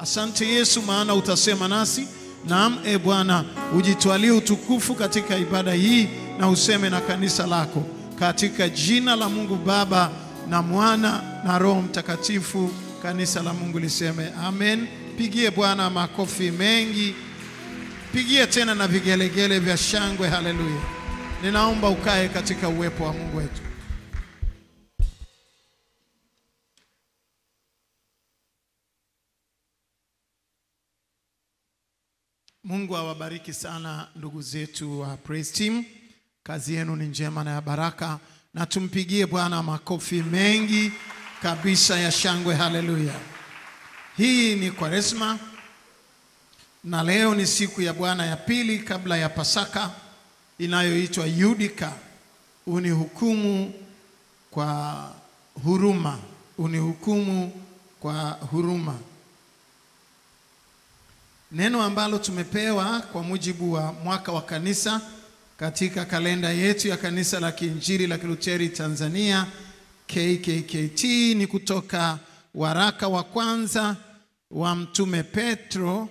Asante Yesu, maana utasema nasi. Naam, Bwana, ujitwalie utukufu katika ibada hii na useme na kanisa lako, katika jina la Mungu Baba na Mwana na Roho Mtakatifu. Kanisa la Mungu liseme amen. Pigie Bwana makofi mengi, pigie tena na vigelegele vya shangwe. Haleluya. Ninaomba ukae katika uwepo wa Mungu wetu. Mungu awabariki sana ndugu zetu wa praise team. Kazi yenu ni njema na ya baraka, na tumpigie Bwana makofi mengi kabisa ya shangwe. Haleluya. Hii ni Kwaresma na leo ni siku ya Bwana ya pili kabla ya Pasaka, inayoitwa Yudika. Unihukumu kwa huruma, unihukumu kwa huruma. Neno ambalo tumepewa kwa mujibu wa mwaka wa kanisa katika kalenda yetu ya Kanisa la Kiinjili la Kiluteri Tanzania KKKT ni kutoka waraka wa kwanza wa Mtume Petro,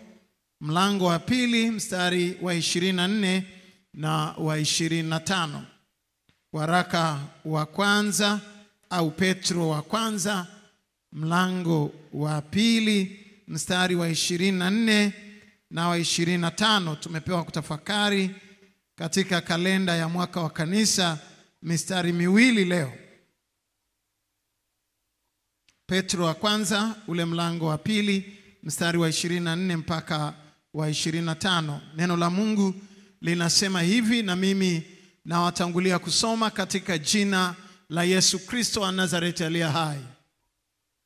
mlango wa pili mstari wa 24 na wa 25. Waraka wa kwanza au Petro wa kwanza, mlango wa pili mstari wa 24 na wa 25. Tumepewa kutafakari katika kalenda ya mwaka wa kanisa mistari miwili leo. Petro wa kwanza ule mlango wa pili mstari wa 24 mpaka wa 25. Neno la Mungu linasema hivi, na mimi nawatangulia kusoma katika jina la Yesu Kristo wa Nazareti aliye hai.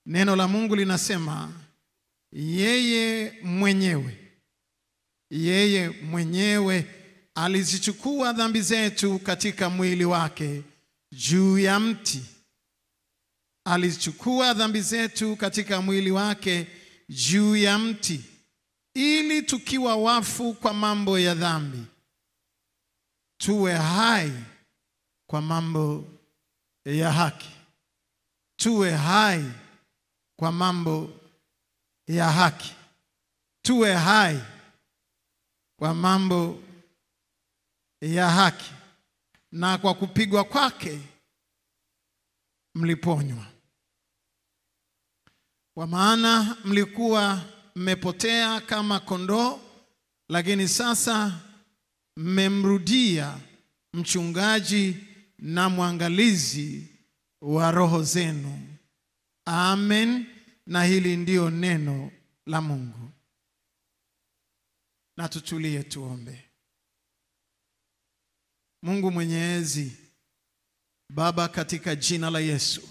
Neno la Mungu linasema, yeye mwenyewe alizichukua dhambi zetu katika mwili wake juu ya mti. Alizichukua dhambi zetu katika mwili wake juu ya mti, ili tukiwa wafu kwa mambo ya dhambi, tuwe hai kwa mambo ya haki. Tuwe hai kwa mambo ya haki. Tuwe hai kwa mambo ya haki. Na kwa kupigwa kwake mliponywa. Kwa maana mlikuwa mmepotea kama kondoo, lakini sasa mmemrudia mchungaji na mwangalizi wa roho zenu. Amen. Na hili ndio neno la Mungu. Na tutulie tuombe. Mungu Mwenyezi, Baba, katika jina la Yesu,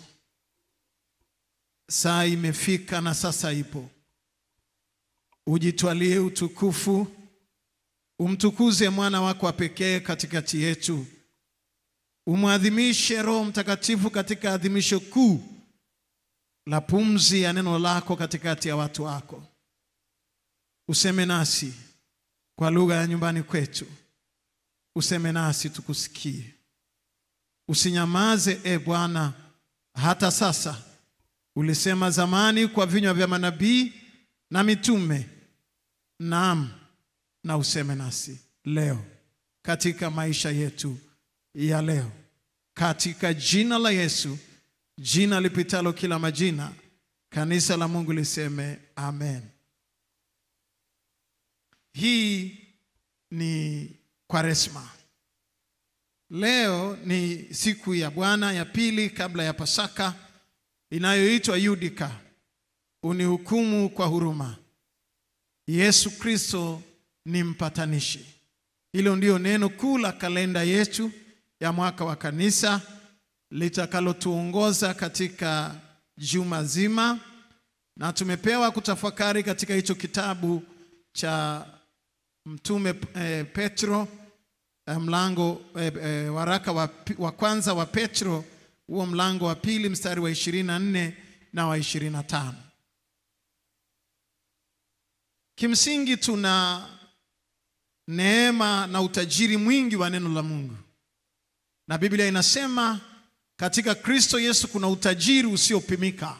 saa imefika na sasa ipo. Ujitwalie utukufu, umtukuze mwana wako wa pekee katikati yetu. Umwadhimishe Roho Mtakatifu katika adhimisho kuu la pumzi ya neno lako katikati ya watu wako. Useme nasi kwa lugha ya nyumbani kwetu. Useme nasi tukusikie. Usinyamaze Bwana hata sasa. Ulisema zamani kwa vinywa vya manabii na mitume. Naam, na useme nasi leo katika maisha yetu ya leo, katika jina la Yesu, jina lipitalo kila majina. Kanisa la Mungu liseme amen. Hii ni Kwaresma. Leo ni siku ya Bwana ya pili kabla ya Pasaka, inayoitwa Yudika. Unihukumu kwa huruma. Yesu Kristo ni mpatanishi. Hilo ndio neno kuu la kalenda yetu ya mwaka wa kanisa, litakalotuongoza katika juma zima. Na tumepewa kutafakari katika hicho kitabu cha Mtume Petro, mlango waraka wa kwanza wa Petro, huo mlango wa pili mstari wa 24 na wa 25. Kimsingi tuna neema na utajiri mwingi wa neno la Mungu. Na Biblia inasema katika Kristo Yesu kuna utajiri usiopimika.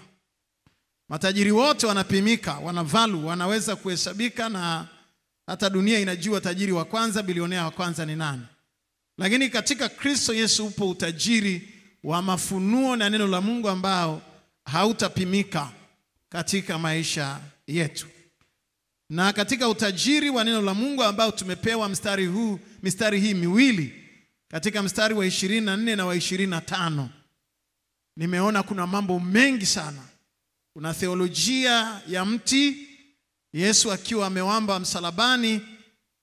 Matajiri wote wanapimika, wana value, wanaweza kuhesabika, na hata dunia inajua tajiri wa kwanza, bilionea wa kwanza ni nani. Lakini katika Kristo Yesu upo utajiri wa mafunuo na neno la Mungu ambao hautapimika katika maisha yetu. Na katika utajiri wa neno la Mungu ambao tumepewa mistari hii miwili, katika mstari wa 24 na wa 25, nimeona kuna mambo mengi sana. Kuna theolojia ya mti, Yesu akiwa amewamba msalabani,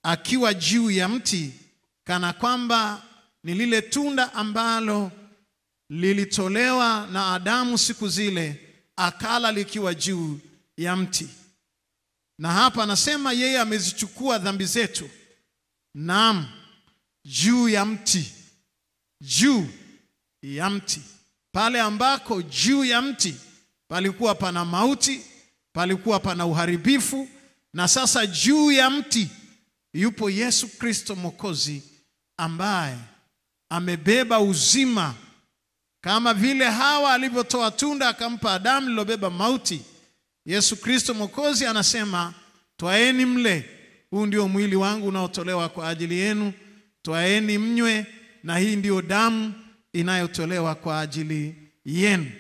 akiwa juu ya mti, kana kwamba ni lile tunda ambalo lilitolewa na Adamu siku zile, akala likiwa juu ya mti. Na hapa anasema yeye amezichukua dhambi zetu. Naam, juu ya mti. Juu ya mti. Pale ambako juu ya mti palikuwa pana mauti, palikuwa pana uharibifu, na sasa juu ya mti yupo Yesu Kristo Mwokozi ambaye amebeba uzima. Kama vile Hawa alivyotoa tunda akampa Adamu lilobeba mauti, Yesu Kristo Mwokozi anasema, twaeni mle, huu ndio mwili wangu unaotolewa kwa ajili yenu, twaeni mnywe, na hii ndio damu inayotolewa kwa ajili yenu.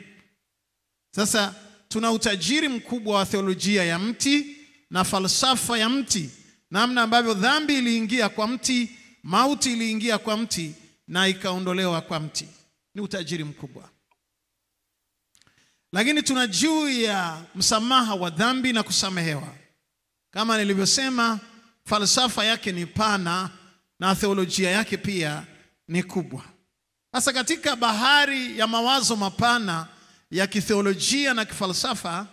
Sasa tuna utajiri mkubwa wa theolojia ya mti na falsafa ya mti, namna ambavyo dhambi iliingia kwa mti, mauti iliingia kwa mti na ikaondolewa kwa mti. Ni utajiri mkubwa. Lakini tuna juu ya msamaha wa dhambi na kusamehewa. Kama nilivyosema, falsafa yake ni pana na theolojia yake pia ni kubwa. Sasa katika bahari ya mawazo mapana ya kitheolojia na kifalsafa,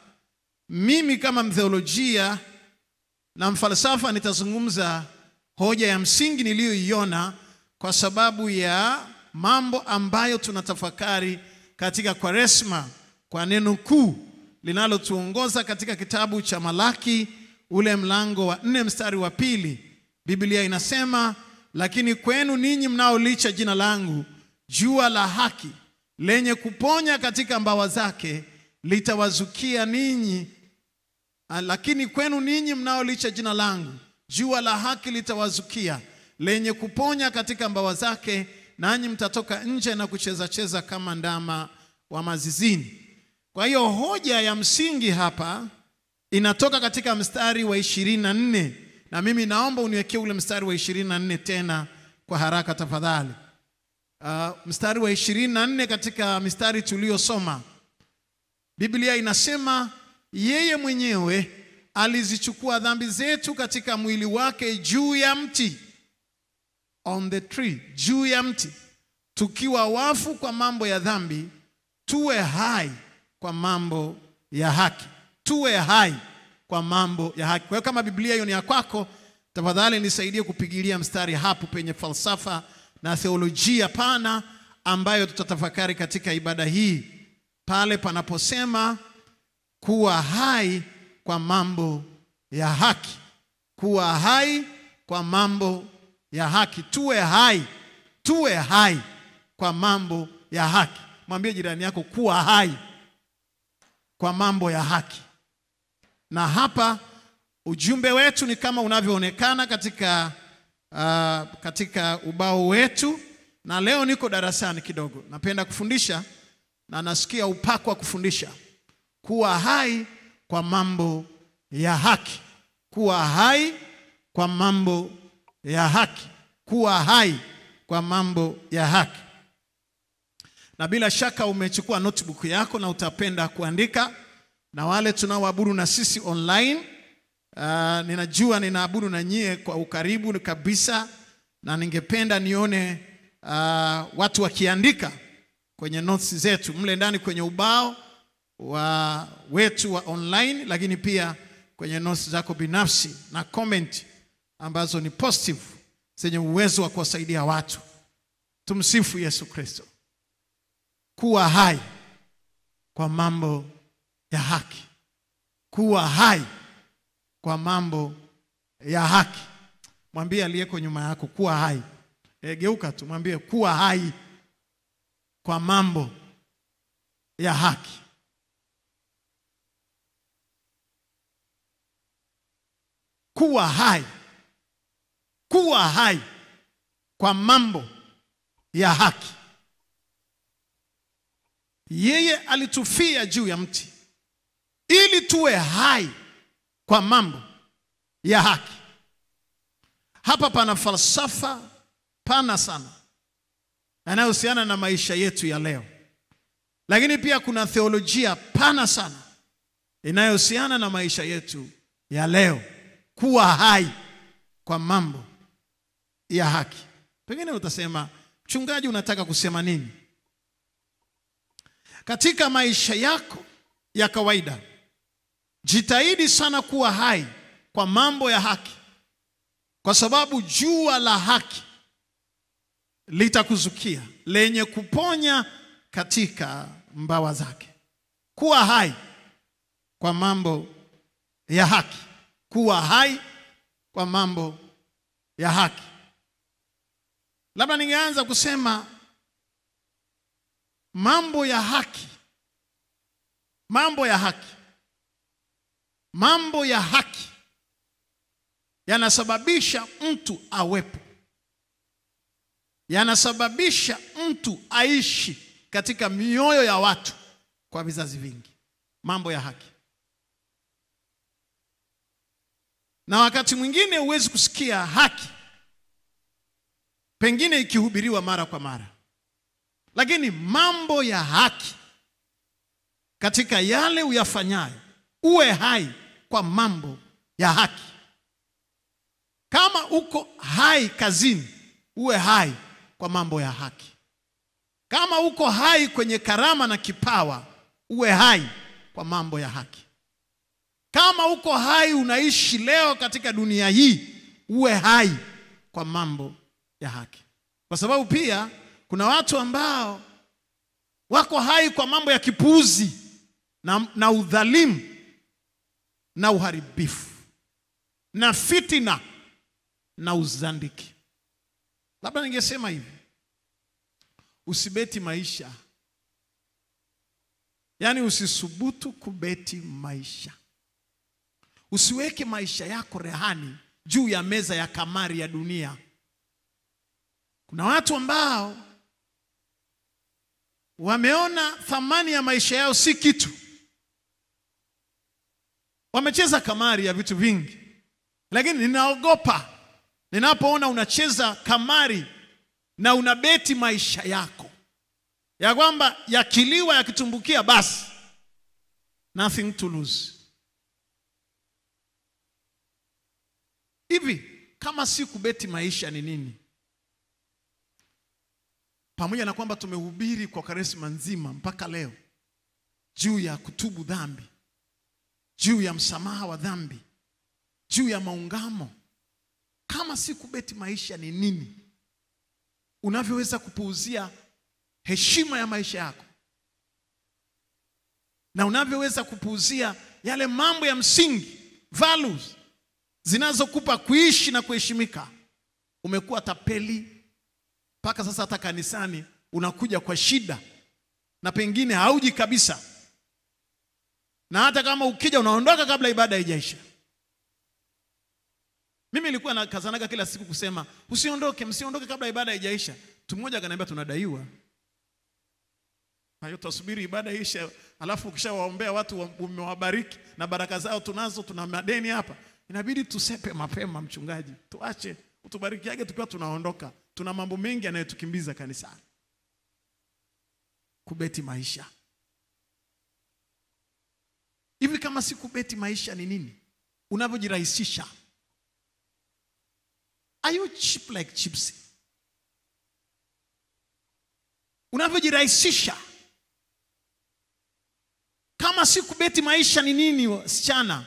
mimi kama mtheolojia na mfalsafa nitazungumza hoja ya msingi niliyoiona kwa sababu ya mambo ambayo tunatafakari katika Kwaresma, kwa neno kuu linalotuongoza katika kitabu cha Malaki, ule mlango wa 4 mstari wa 2. Biblia inasema, lakini kwenu ninyi mnaolicha jina langu, jua la haki lenye kuponya katika mbawa zake litawazukia ninyi. Lakini kwenu ninyi mnaolicha jina langu, jua la haki litawazukia lenye kuponya katika mbawa zake, nanyi mtatoka nje na kucheza kama ndama wa mazizini. Kwa hiyo hoja ya msingi hapa inatoka katika mstari wa 24, na mimi naomba uniwekee ule mstari wa 24 tena kwa haraka tafadhali. Mstari wa 24 katika mstari tuliosoma, Biblia inasema, yeye mwenyewe alizichukua dhambi zetu katika mwili wake juu ya mti, on the tree, juu ya mti, tukiwa wafu kwa mambo ya dhambi, tuwe hai kwa mambo ya haki. Tuwe hai kwa mambo ya haki. Kwa hiyo kama Biblia hiyo ni ya kwako, tafadhali nisaidie kupigilia mstari hapo penye falsafa na theolojia pana ambayo tutatafakari katika ibada hii, pale panaposema kuwa hai kwa mambo ya haki. Kuwa hai kwa mambo ya haki. Tuwe hai kwa mambo ya haki. Mwambie jirani yako, kuwa hai kwa mambo ya haki. Na hapa ujumbe wetu ni kama unavyoonekana katika ubao wetu. Na leo niko darasani kidogo, napenda kufundisha na nasikia upako wa kufundisha. Kuwa hai kwa mambo ya haki. Kuwa hai kwa mambo ya haki. Kuwa hai kwa mambo ya haki. Na bila shaka umechukua notebook yako na utapenda kuandika. Na wale tunaoabudu na sisi online, ninajua ninaabudu na nyie kwa ukaribu kabisa, na ningependa nione watu wakiandika kwenye notes zetu mle ndani kwenye ubao wetu wa online, lakini pia kwenye notes zako binafsi na comment ambazo ni positive, zenye uwezo wa kuwasaidia watu. Tumsifu Yesu Kristo. Kuwa hai kwa mambo ya haki. Kuwa hai kwa mambo ya haki. Mwambie aliyeko nyuma yako, kuwa hai. Geuka tu mwambie, kuwa hai kwa mambo ya haki. kuwa hai. Kuwa hai kwa mambo ya haki. Yeye alitufia juu ya mti ili tuwe hai kwa mambo ya haki. Hapa pana falsafa pana sana yanayohusiana na maisha yetu ya leo. Lakini pia kuna theolojia pana sana inayohusiana na maisha yetu ya leo. Kuwa hai kwa mambo ya haki. Pengine utasema, mchungaji, unataka kusema nini? Katika maisha yako ya kawaida, jitahidi sana kuwa hai kwa mambo ya haki, kwa sababu jua la haki litakuzukia lenye kuponya katika mbawa zake. Kuwa hai kwa mambo ya haki. Kuwa hai kwa mambo ya haki. Labda ningeanza kusema mambo ya haki. Mambo ya haki. Mambo ya haki yanasababisha mtu awepo. Yanasababisha mtu aishi katika mioyo ya watu kwa vizazi vingi. Mambo ya haki. Na wakati mwingine huwezi kusikia haki pengine ikihubiriwa mara kwa mara. Lakini mambo ya haki katika yale uyafanyayo, uwe hai kwa mambo ya haki. Kama uko hai kazini, uwe hai kwa mambo ya haki. Kama uko hai kwenye karama na kipawa, uwe hai kwa mambo ya haki. Kama uko hai unaishi leo katika dunia hii, uwe hai kwa mambo ya haki. Kwa sababu pia kuna watu ambao wako hai kwa mambo ya kipuuzi na udhalimu na uharibifu na fitina na uzandiki. Labda ningesema hivi, usibeti maisha. Yaani usisubutu kubeti maisha. Usiweke maisha yako rehani juu ya meza ya kamari ya dunia. Kuna watu ambao wameona thamani ya maisha yao si kitu. Wamecheza kamari ya vitu vingi. Lakini ninaogopa ninapoona unacheza kamari na unabeti maisha yako, ya kwamba yakiliwa yakitumbukia basi, nothing to lose. Hivi kama si kubeti maisha ni nini? Pamoja na kwamba tumehubiri kwa Kwaresima nzima mpaka leo juu ya kutubu dhambi, juu ya msamaha wa dhambi, juu ya maungamo, kama si kubeti maisha ni nini? Unavyoweza kupuuzia heshima ya maisha yako, na unavyoweza kupuuzia yale mambo ya msingi, values zinazokupa kuishi na kuheshimika. Umekuwa tapeli mpaka sasa hata kanisani unakuja kwa shida, na pengine hauji kabisa, na hata kama ukija unaondoka kabla ibada haijaisha. Mimi nilikuwa nakazanaga kila siku kusema msiondoke kabla ibada haijaisha. Mtu mmoja akaniambia tunadaiwa. Hayo tusubiri ibada ishe, alafu ukishawaombea watu umewabariki na baraka zao tunazo, tuna madeni hapa. Inabidi tusepe mapema, mchungaji. Tuache utubarikiage tukiwa tunaondoka. Tuna mambo mengi yanayotukimbiza kanisani. Kubeti maisha. Hivi kama si kubeti maisha ni nini? Unavyojirahisisha. Are you cheap like chips? Unavyojirahisisha. Kama si kubeti maisha ni nini, wasichana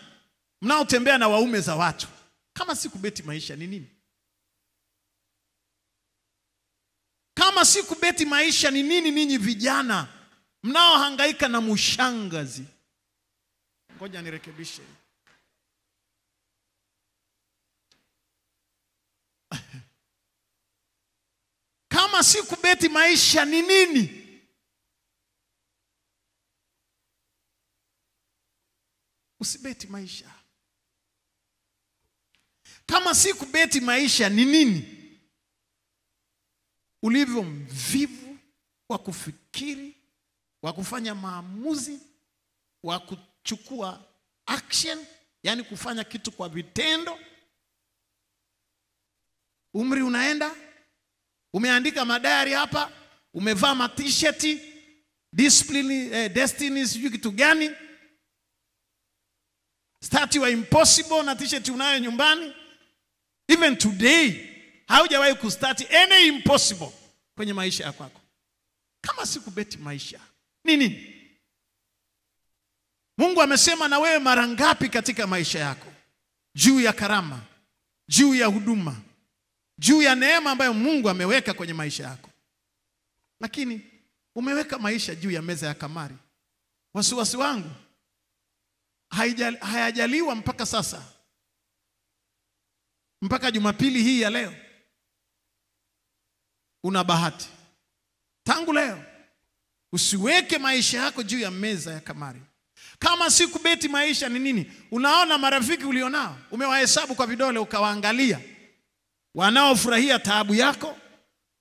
mnaotembea na waume za watu? Kama si kubeti maisha ni nini? Kama si kubeti maisha ni nini, ninyi vijana mnaohangaika na mushangazi? Ngoja nirekebishe. Kama si kubeti maisha ni nini? Usibeti maisha. Kama si kubeti maisha ni nini? Ulivyo mvivu wa kufikiri, wa kufanya maamuzi, wa kuchukua action, yani kufanya kitu kwa vitendo. Umri unaenda, umeandika madayari hapa, umevaa ma-t-shirt, discipline, destiny sijui kitu gani, start wa impossible na t-shirt unayo nyumbani. Even today haujawahi kustart any impossible kwenye maisha yako. Kama si kubeti maisha ni nini? Mungu amesema na wewe mara ngapi katika maisha yako juu ya karama, juu ya huduma, juu ya neema ambayo Mungu ameweka kwenye maisha yako, lakini umeweka maisha juu ya meza ya kamari. Wasiwasi wangu hayajaliwa mpaka sasa, mpaka Jumapili hii ya leo. Una bahati tangu leo usiweke maisha yako juu ya meza ya kamari. Kama si kubeti maisha ni nini? Unaona marafiki ulionao, umewahesabu kwa vidole ukawaangalia, wanaofurahia taabu yako,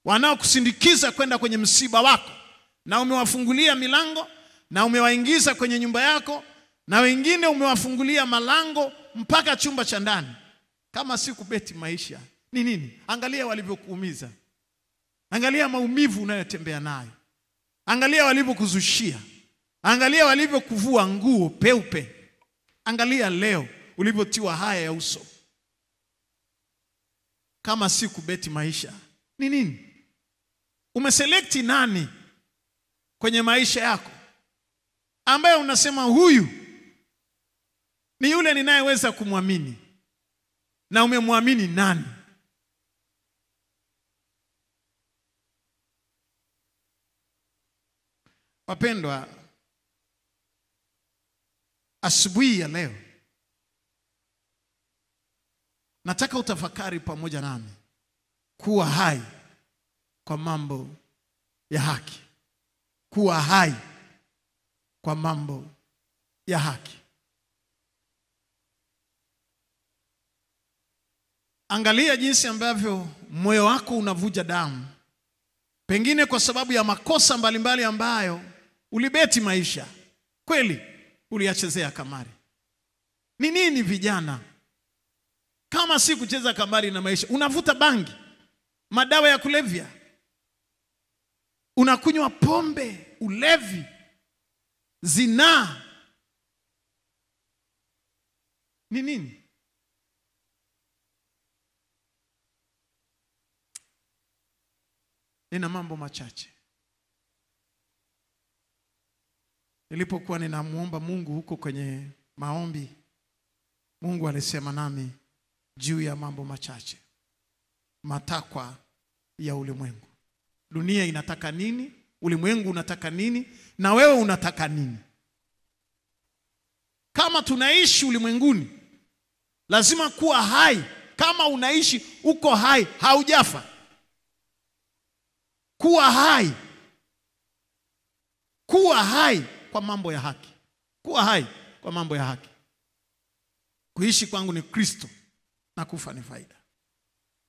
wanaokusindikiza kwenda kwenye msiba wako, na umewafungulia milango na umewaingiza kwenye nyumba yako, na wengine umewafungulia malango mpaka chumba cha ndani. Kama si kubeti maisha ni nini? Angalia walivyokuumiza, angalia maumivu unayotembea nayo, angalia walivyokuzushia, angalia walivyokuvua nguo peupe, angalia leo ulivyotiwa haya ya uso. Kama si kubeti maisha ni nini? Umeselekti nani kwenye maisha yako ambaye unasema huyu ni yule ninayeweza kumwamini? Na umemwamini nani? Wapendwa, asubuhi ya leo nataka utafakari pamoja nami kuwa hai kwa mambo ya haki. Kuwa hai kwa mambo ya haki. Angalia jinsi ambavyo moyo wako unavuja damu, pengine kwa sababu ya makosa mbalimbali ambayo ulibeti maisha. Kweli uliachezea kamari. Ni nini vijana? Kama si kucheza kamari na maisha, unavuta bangi, madawa ya kulevya, unakunywa pombe, ulevi, zinaa. Ni nini? Nina mambo machache. Nilipokuwa ninamuomba Mungu huko kwenye maombi, Mungu alisema nami juu ya mambo machache. Matakwa ya ulimwengu. Dunia inataka nini? Ulimwengu unataka nini? Na wewe unataka nini? Kama tunaishi ulimwenguni, lazima kuwa hai. Kama unaishi uko hai, haujafa. Kuwa hai. Kuwa hai kwa mambo ya haki. Kuwa hai kwa mambo ya haki. Kuishi kwangu ni Kristo na kufa ni faida.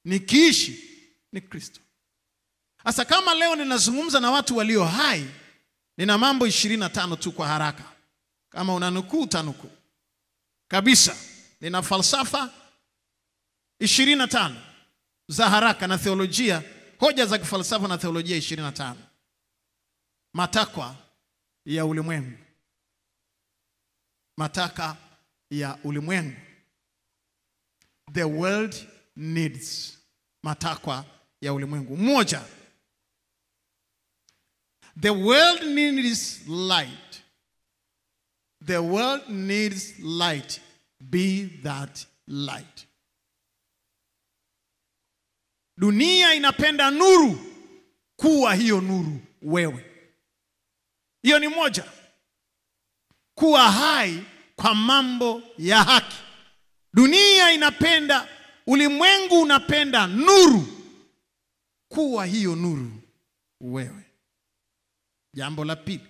Nikiishi ni Kristo. Sasa kama leo ninazungumza na watu walio hai, nina mambo 25 tu kwa haraka. Kama unanukuu utanukuu kabisa. Nina falsafa 25 za haraka na theolojia, hoja za kifalsafa na theolojia 25. Matakwa ya ulimwengu. Matakwa ya ulimwengu. The world needs. Matakwa ya ulimwengu. Moja. The world needs light. The world needs light. Be that light. Dunia inapenda nuru. Kuwa hiyo nuru wewe. Hiyo ni moja. Kuwa hai kwa mambo ya haki. Dunia inapenda, ulimwengu unapenda nuru. Kuwa hiyo nuru wewe. Jambo la pili.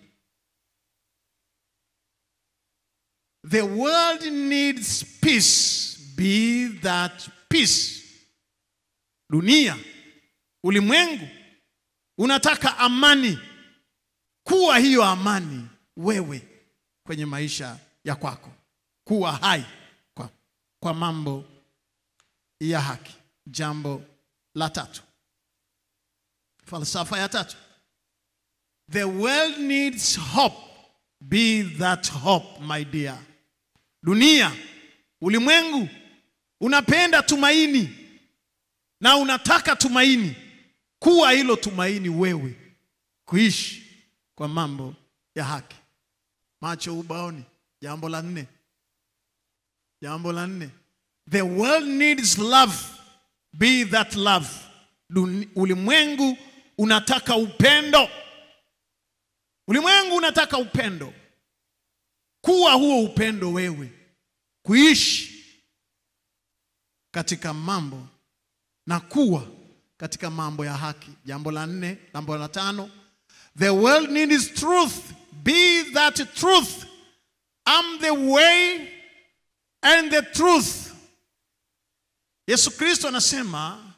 The world needs peace. Be that peace. Dunia, ulimwengu unataka amani. Kuwa hiyo amani wewe kwenye maisha ya kwako. Kuwa hai kwa mambo ya haki. Jambo la tatu, falsafa ya tatu. The world needs hope. Be that hope, my dear. Dunia, ulimwengu unapenda tumaini na unataka tumaini. Kuwa hilo tumaini wewe, kuishi kwa mambo ya haki. Macho ubaoni. Jambo la nne. Jambo la nne. The world needs love. Be that love. Ulimwengu unataka upendo. Ulimwengu unataka upendo. Kuwa huo upendo wewe, kuishi katika mambo na kuwa katika mambo ya haki. Jambo la nne. Jambo la tano. The world needs truth. Be that truth. I'm the way and the truth. Yesu Kristo anasema,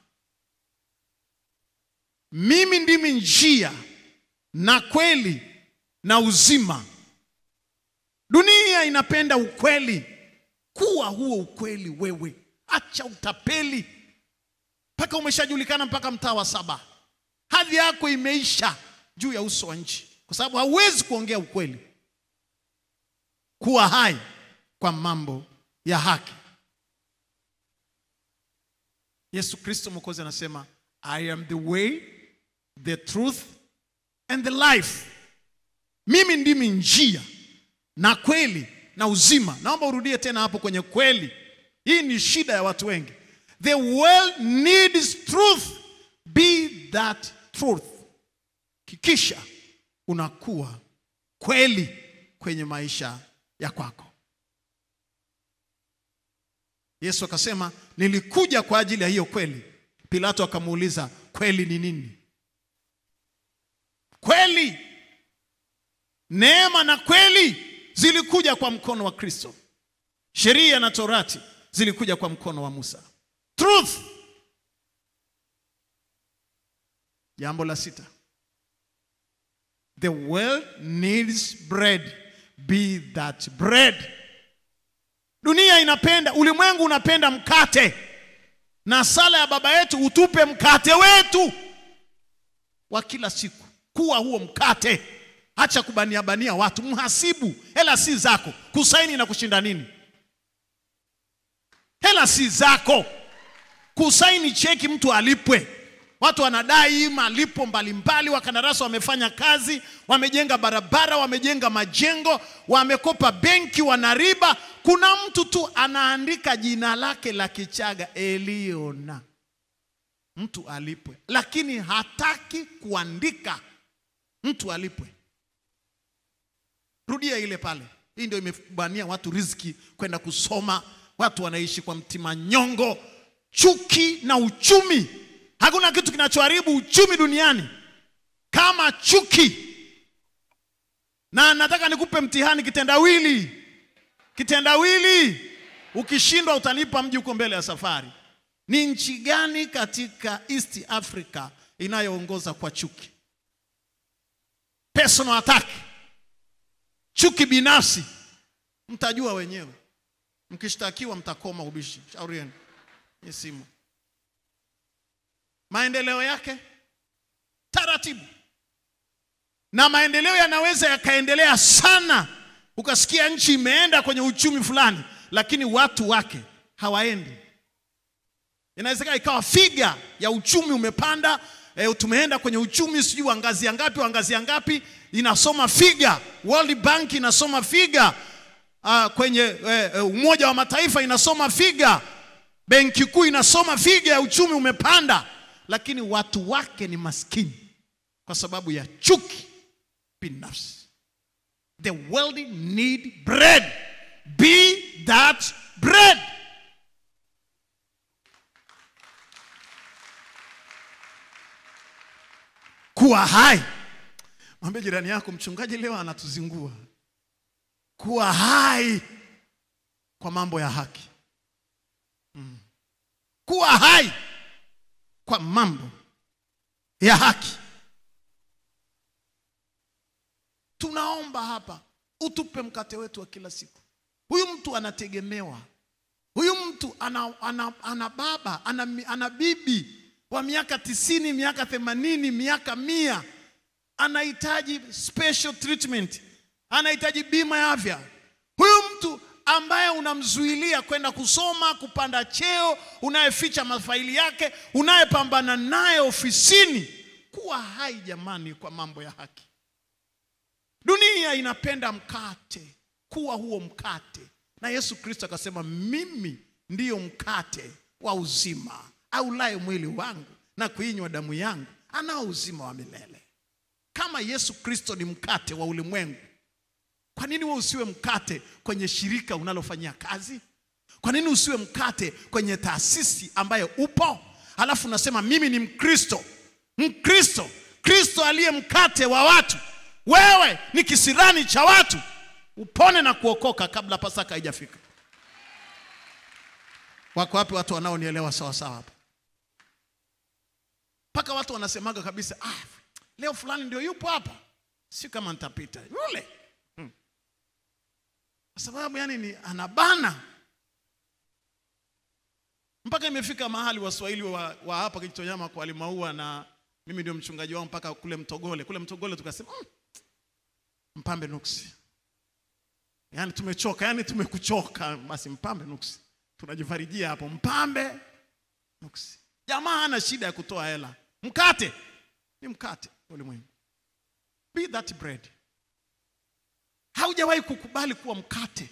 mimi ndimi njia na kweli na uzima. Dunia inapenda ukweli. Kuwa huo ukweli wewe. Acha utapeli. Paka umeshajulikana mpaka mtaa wa 7. Hadhi yako imeisha juu ya uso wa nchi, kwa sababu hauwezi kuongea ukweli. Kuwa hai kwa mambo ya haki. Yesu Kristo Mwokozi anasema, I am the way, the truth and the life. Mimi ndimi njia na kweli na uzima. Naomba urudie tena hapo kwenye kweli. Hii ni shida ya watu wengi. The world needs truth. Be that truth. Kikisha unakuwa kweli kwenye maisha ya kwako. Yesu akasema, nilikuja kwa ajili ya hiyo kweli. Pilato akamuuliza, kweli ni nini? Kweli, neema na kweli zilikuja kwa mkono wa Kristo. Sheria na Torati zilikuja kwa mkono wa Musa. Truth. Jambo la 6. The world needs bread. Be that bread. Dunia inapenda, ulimwengu unapenda mkate. Na sala ya Baba yetu, utupe mkate wetu wa kila siku. Kuwa huo mkate. Acha kubania watu. Mhasibu, hela si zako. Kusaini na kushinda nini? Hela si zako. Kusaini cheki mtu alipwe. Watu wanadai malipo mbalimbali. Wakandarasi wamefanya kazi, wamejenga barabara, wamejenga majengo, wamekopa benki, wanariba. Kuna mtu tu anaandika jina lake la Kichaga, Eliona. Mtu alipwe, lakini hataki kuandika mtu alipwe. Rudia ile pale. Hii ndio imebania watu riziki kwenda kusoma. Watu wanaishi kwa mtima nyongo, chuki na uchumi. Hakuna kitu kinachoharibu uchumi duniani kama chuki. Na nataka nikupe mtihani kitendawili. Kitendawili. Ukishindwa utanipa mji uko mbele ya safari. Ni nchi gani katika East Africa inayoongoza kwa chuki? Personal attack. Chuki binafsi. Mtajua wenyewe. Mkishtakiwa mtakoma ubishi. Shauri yenu. Ni simu. Maendeleo yake taratibu. Na maendeleo yanaweza yakaendelea sana. Ukasikia nchi imeenda kwenye uchumi fulani, lakini watu wake hawaendi. Inawezekana ikawa figa ya uchumi umepanda, tumeenda kwenye uchumi sijui wa ngazi ngapi, inasoma figa. World Bank inasoma figa. Kwenye Umoja wa Mataifa inasoma figa. Benki Kuu inasoma figa ya uchumi umepanda, lakini watu wake ni maskini kwa sababu ya chuki binafsi. The world need bread. Be that bread. Kuwa hai. Mwambie jirani yako, mchungaji leo anatuzingua. Kuwa hai kwa mambo ya haki. Kuwa kuwa hai kwa mambo ya haki. Tunaomba hapa, utupe mkate wetu wa kila siku. Huyu mtu anategemewa. Huyu mtu ana baba, ana bibi wa miaka 90, miaka 80, miaka 100. Anahitaji special treatment. Anahitaji bima ya afya. Huyu mtu ambaye unamzuilia kwenda kusoma, kupanda cheo, unayeficha mafaili yake, unayepambana naye ofisini, kuwa hai jamani kwa mambo ya haki. Dunia inapenda mkate, kuwa huo mkate. Na Yesu Kristo akasema, mimi ndiyo mkate wa uzima. Aulaye mwili wangu na kuinywa damu yangu anao uzima wa milele. Kama Yesu Kristo ni mkate wa ulimwengu, kwa nini wewe usiwe mkate kwenye shirika unalofanyia kazi? Kwa nini usiwe mkate kwenye taasisi ambayo upo? Alafu unasema mimi ni Mkristo. Mkristo, Kristo aliye mkate wa watu. Wewe ni kisirani cha watu. Upone na kuokoka kabla Pasaka haijafika. Wako wapi watu wanaonielewa sawa sawa hapa? Paka watu wanasemaga kabisa, leo fulani ndio yupo hapa, si kama nitapita yule. Kwa sababu yani ni anabana. Mpaka imefika mahali Waswahili wa hapa Kijitonyama kwa Alimaua, na mimi ndio mchungaji wao mpaka kule Mtogole. Kule Mtogole tukasema mpambe nuksi. Yani tumechoka, yani tumekuchoka, basi mpambe nuksi. Tunajifarijia hapo, mpambe nuksi. Jamaa hana shida ya kutoa hela. Mkate ni mkate ulimwengu. Be that bread. Haujawahi kukubali kuwa mkate.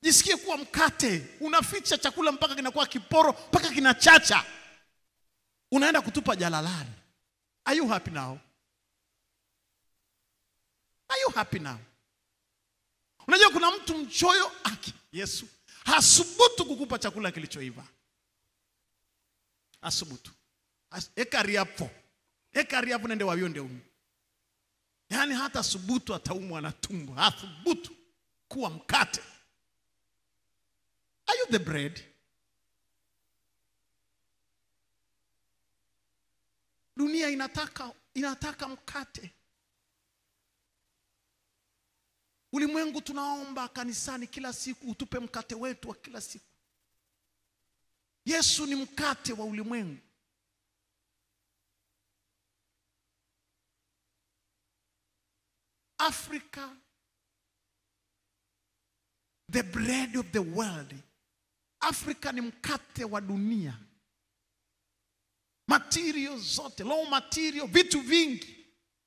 Jisikie kuwa mkate. Unaficha chakula mpaka kinakuwa kiporo, mpaka kinachacha. Unaenda kutupa jalalani. Are you happy now? Are you happy now? Unajua kuna mtu mchoyo Yesu hasubutu kukupa chakula kilichoiva. Asubutu. Ekariapo nende wabionde umu. Yani hata subutu ataumwa na tumbo. Hathubutu kuwa mkate. Are you the bread? Dunia inataka mkate. Ulimwengu tunaomba kanisani kila siku, utupe mkate wetu wa kila siku. Yesu ni mkate wa ulimwengu. Africa, the bread of the world. Africa ni mkate wa dunia. Material zote, low material, vitu vingi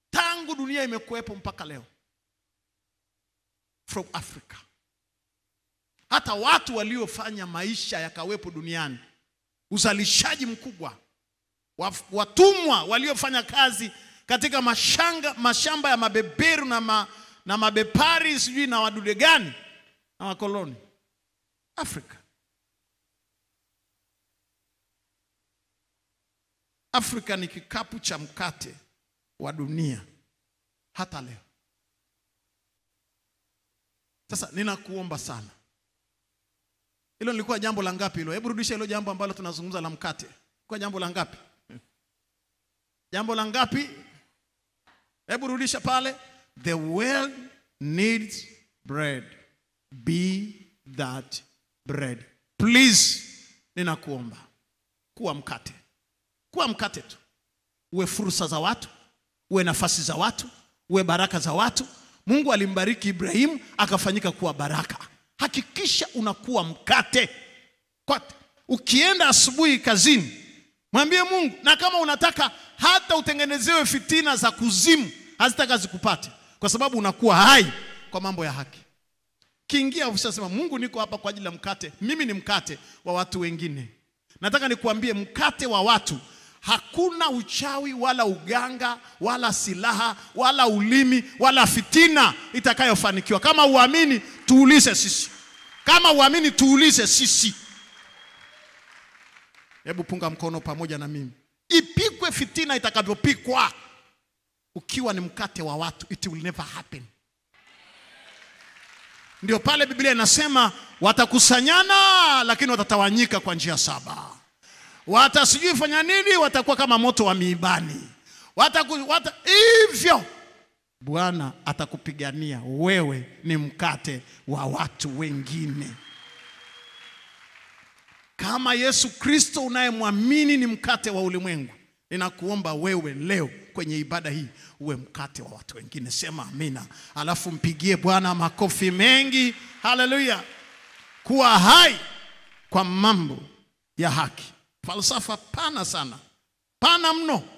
tangu dunia imekuwepo mpaka leo, from Africa. Hata watu waliofanya maisha yakawepo duniani, uzalishaji mkubwa, watumwa waliofanya kazi katika mashamba ya mabeberu na mabepari sijui na wadude gani na wakoloni. Afrika. Afrika ni kikapu cha mkate wa dunia hata leo. Sasa ninakuomba sana. Hilo lilikuwa jambo la ngapi hilo? Hebu rudisha hilo jambo ambalo tunazungumza la mkate. Kwa jambo la ngapi? Jambo la ngapi? Hebu rudisha pale. The world needs bread. Be that bread. Please, ninakuomba. Kuwa mkate. Kuwa mkate tu. Uwe fursa za watu, uwe nafasi za watu, uwe baraka za watu. Mungu alimbariki Ibrahim akafanyika kuwa baraka. Hakikisha unakuwa mkate. Ukienda asubuhi kazini, mwambie Mungu, na kama unataka hata utengenezewe fitina za kuzimu, hazitaka zikupate, kwa sababu unakuwa hai kwa mambo ya haki. Kiingia usisema Mungu niko hapa kwa ajili ya mkate. Mimi ni mkate wa watu wengine. Nataka nikuambie mkate wa watu. Hakuna uchawi wala uganga wala silaha wala ulimi wala fitina itakayofanikiwa. Kama uamini tuulize sisi. Kama uamini tuulize sisi. Hebu punga mkono pamoja na mimi. Ipikwe fitina itakavyopikwa. Ukiwa ni mkate wa watu, it will never happen. Ndio pale Biblia inasema watakusanyana lakini watatawanyika kwa njia 7. Watasijui fanya nini, watakuwa kama moto wa miibani. Hivyo Bwana atakupigania. Wewe ni mkate wa watu wengine. Kama Yesu Kristo unayemwamini ni mkate wa ulimwengu, ninakuomba wewe leo kwenye ibada hii uwe mkate wa watu wengine. Sema amina. Alafu mpigie Bwana makofi mengi. Haleluya. Kuwa hai kwa mambo ya haki. Falsafa pana sana. Pana mno.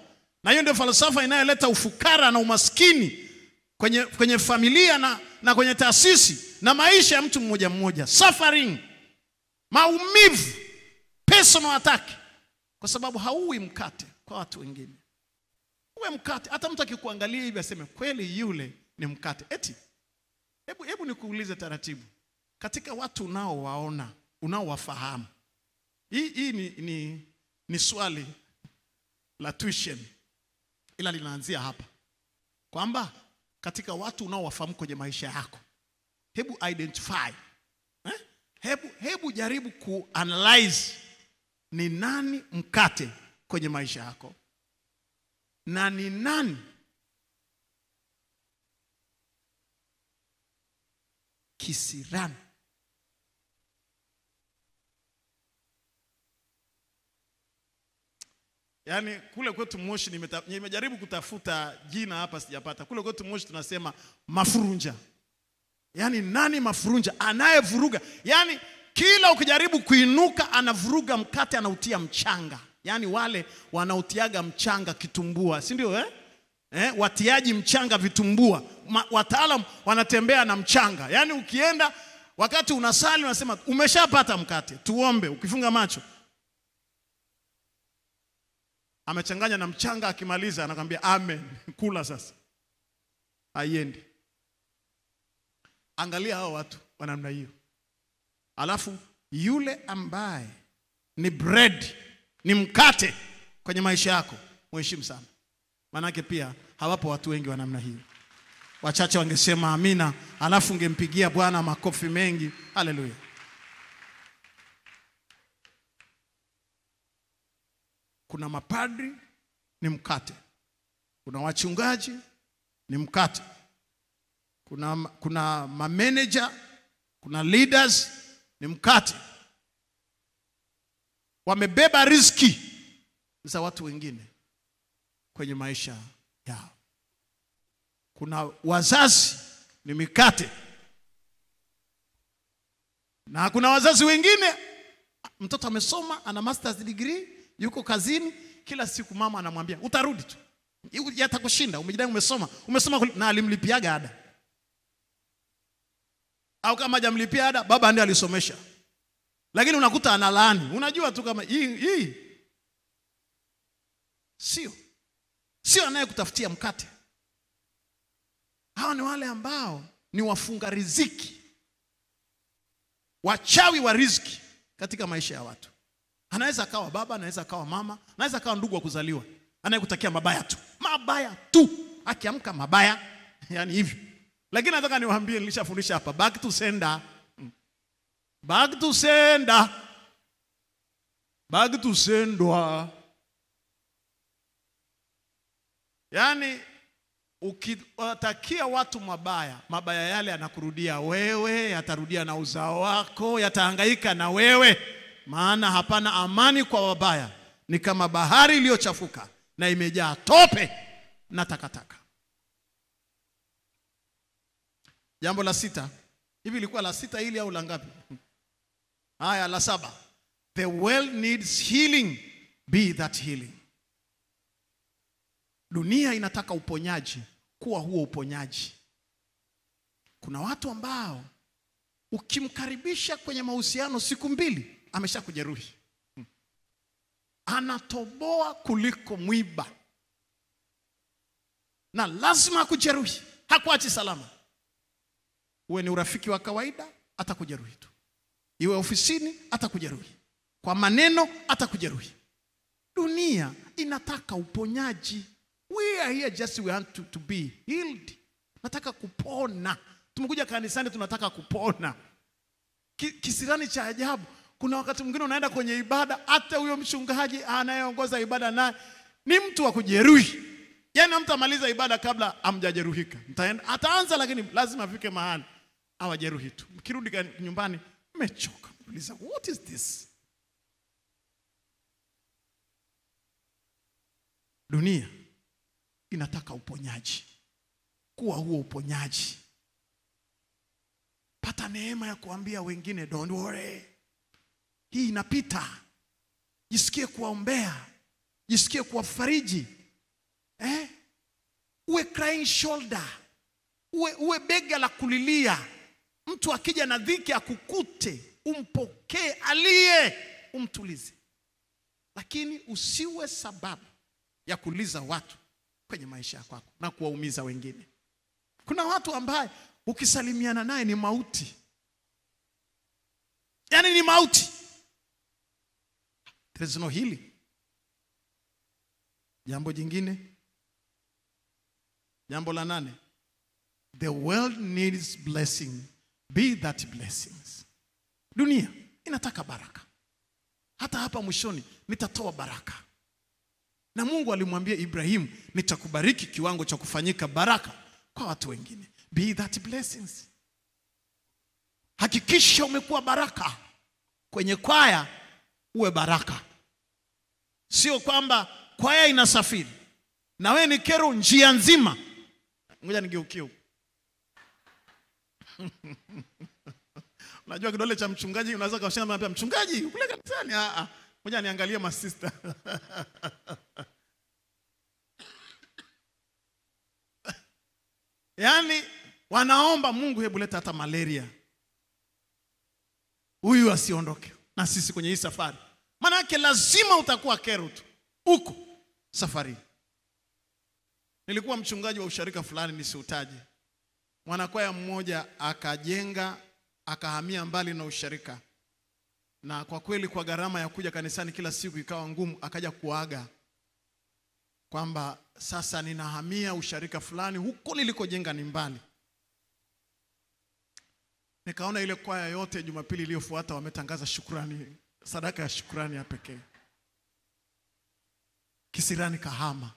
Na hiyo ndio falsafa inayoleta ufukara na umaskini kwenye familia na kwenye taasisi na maisha ya mtu mmoja mmoja. Suffering, maumivu, personal attack, kwa sababu hauwi mkate kwa watu wengine. Uwe mkate. Hata mtu akikuangalia hivi aseme kweli yule ni mkate. Eti hebu nikuulize taratibu. Katika watu unaowaona, unaowafahamu. Hii ni swali la tuition, ila linaanzia hapa. Kwamba katika watu unaowafahamu kwenye maisha yako, hebu identify. Hebu jaribu kuanalyze ni nani mkate kwenye maisha yako na ni nani kisirani. Yaani kule kwetu Moshi nimejaribu kutafuta jina hapa sijapata. Kule kwetu Moshi tunasema mafurunja. Yaani nani mafurunja? Anayevuruga. Yaani kila ukijaribu kuinuka anavuruga mkate, anautia mchanga. Yaani wale wanautiaga mchanga kitumbua, si ndio watiaji mchanga vitumbua. Wataalamu wanatembea na mchanga. Yaani ukienda wakati unasali unasema umeshapata mkate, tuombe. Ukifunga macho amechanganya na mchanga, akimaliza anakuambia amen, kula sasa. Haiendi. Angalia hao watu wa namna hiyo. Alafu yule ambaye ni bread, ni mkate kwenye maisha yako, mheshimu sana. Manake pia hawapo watu wengi wa namna hiyo. Wachache wangesema amina, alafu ungempigia Bwana makofi mengi. Haleluya. Kuna mapadri ni mkate. Kuna wachungaji ni mkate. Kuna manager, kuna leaders ni mkate. Wamebeba riziki za watu wengine kwenye maisha yao. Kuna wazazi ni mikate. Na kuna wazazi wengine mtoto amesoma, ana master's degree, yuko kazini, kila siku mama anamwambia utarudi tu, yatakushinda, umejidai umesoma na alimlipiaga ada. Au kama hajamlipia ada, baba ndiye alisomesha. Lakini unakuta analaani. Unajua tu kama hii sio anayekutafutia mkate. Hawa ni wale ambao ni wafunga riziki, wachawi wa riziki katika maisha ya watu. Anaweza akawa baba, anaweza akawa mama, anaweza akawa ndugu wa kuzaliwa, anayekutakia mabaya tu, akiamka mabaya, yani hivi. Lakini nataka niwaambie, nilishafundisha hapa, back to sender. Yani ukiwatakia watu mabaya yale yanakurudia wewe, yatarudia na uzao wako, yatahangaika na wewe. Maana hapana amani kwa wabaya. Ni kama bahari iliyochafuka na imejaa tope na takataka. Jambo la 6. Hivi ilikuwa la 6 hili au la ngapi? Haya, la 7. The world needs healing. Be that healing. Dunia inataka uponyaji. Kuwa huo uponyaji. Kuna watu ambao ukimkaribisha kwenye mahusiano siku 2 ameshakujeruhi. Anatoboa kuliko mwiba. Na lazima kujeruhi. Hakuachi salama. Uwe ni urafiki wa kawaida, atakujeruhi tu. Iwe ofisini, atakujeruhi. Kwa maneno, atakujeruhi. Dunia inataka uponyaji. We are here just we want to be healed. Nataka kupona. Tumekuja kanisani tunataka kupona. Kisirani cha ajabu, kuna wakati mwingine unaenda kwenye ibada, hata huyo mchungaji anayeongoza ibada naye ni mtu wa kujeruhi. Yaani mtamaliza ibada kabla hamjajeruhika. Ataanza lakini lazima afike mahali awajeruhi tu. Mkirudi nyumbani mmechoka. Uliza, what is this? Dunia inataka uponyaji. Kuwa huo uponyaji. Pata neema ya kuambia wengine don't worry. Hii inapita. Jisikie kuwaombea. Jisikie kuwafariji. Uwe crying shoulder. Uwe bega la kulilia. Mtu akija na dhiki akukute, umpokee, alie, umtulize. Lakini usiwe sababu ya kuliza watu kwenye maisha yako na kuwaumiza wengine. Kuna watu ambaye ukisalimiana naye ni mauti. Yaani ni mauti. There is no healing. Jambo jingine. Jambo la 8. The world needs blessing. Be that blessings. Dunia inataka baraka. Hata hapa mwishoni nitatoa baraka. Na Mungu alimwambia Ibrahim, nitakubariki kiwango cha kufanyika baraka kwa watu wengine. Be that blessings. Hakikisha umekuwa baraka. Kwenye kwaya uwe baraka. Sio kwamba kwaya inasafiri na wewe ni kero njia nzima. Ngoja nigeukie. Unajua kidole cha mchungaji unaweza kawashana anambia mchungaji kule kanisani. Ngoja niangalie masista. Yaani wanaomba Mungu, hebu leta hata malaria huyu asiondoke na sisi kwenye hii safari. Maana yake lazima utakuwa kero tu huko safari. Nilikuwa mchungaji wa usharika fulani nisiutaje. Mwanakwaya mmoja akajenga, akahamia mbali na usharika. Na kwa kweli kwa gharama ya kuja kanisani kila siku ikawa ngumu, akaja kuaga kwamba sasa ninahamia usharika fulani, huko nilikojenga ni mbali. Nikaona ile kwaya yote Jumapili iliyofuata wametangaza shukrani, sadaka ya shukrani ya pekee. Kisirani kahama.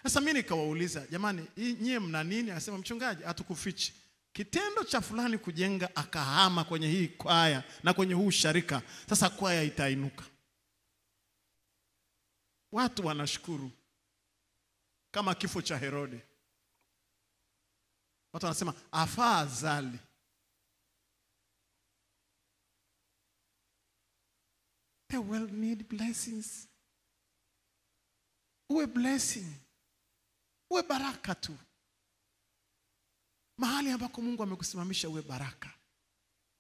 Sasa mimi nikawauliza, jamani nyie mna nini? Akasema mchungaji, hatukufichi. Kitendo cha fulani kujenga akahama kwenye hii kwaya na kwenye huu sharika, sasa kwaya itainuka. Watu wanashukuru. Kama kifo cha Herode. Watu wanasema afadhali. The world need blessings. Uwe blessing. Uwe baraka tu. Mahali ambako Mungu amekusimamisha uwe baraka.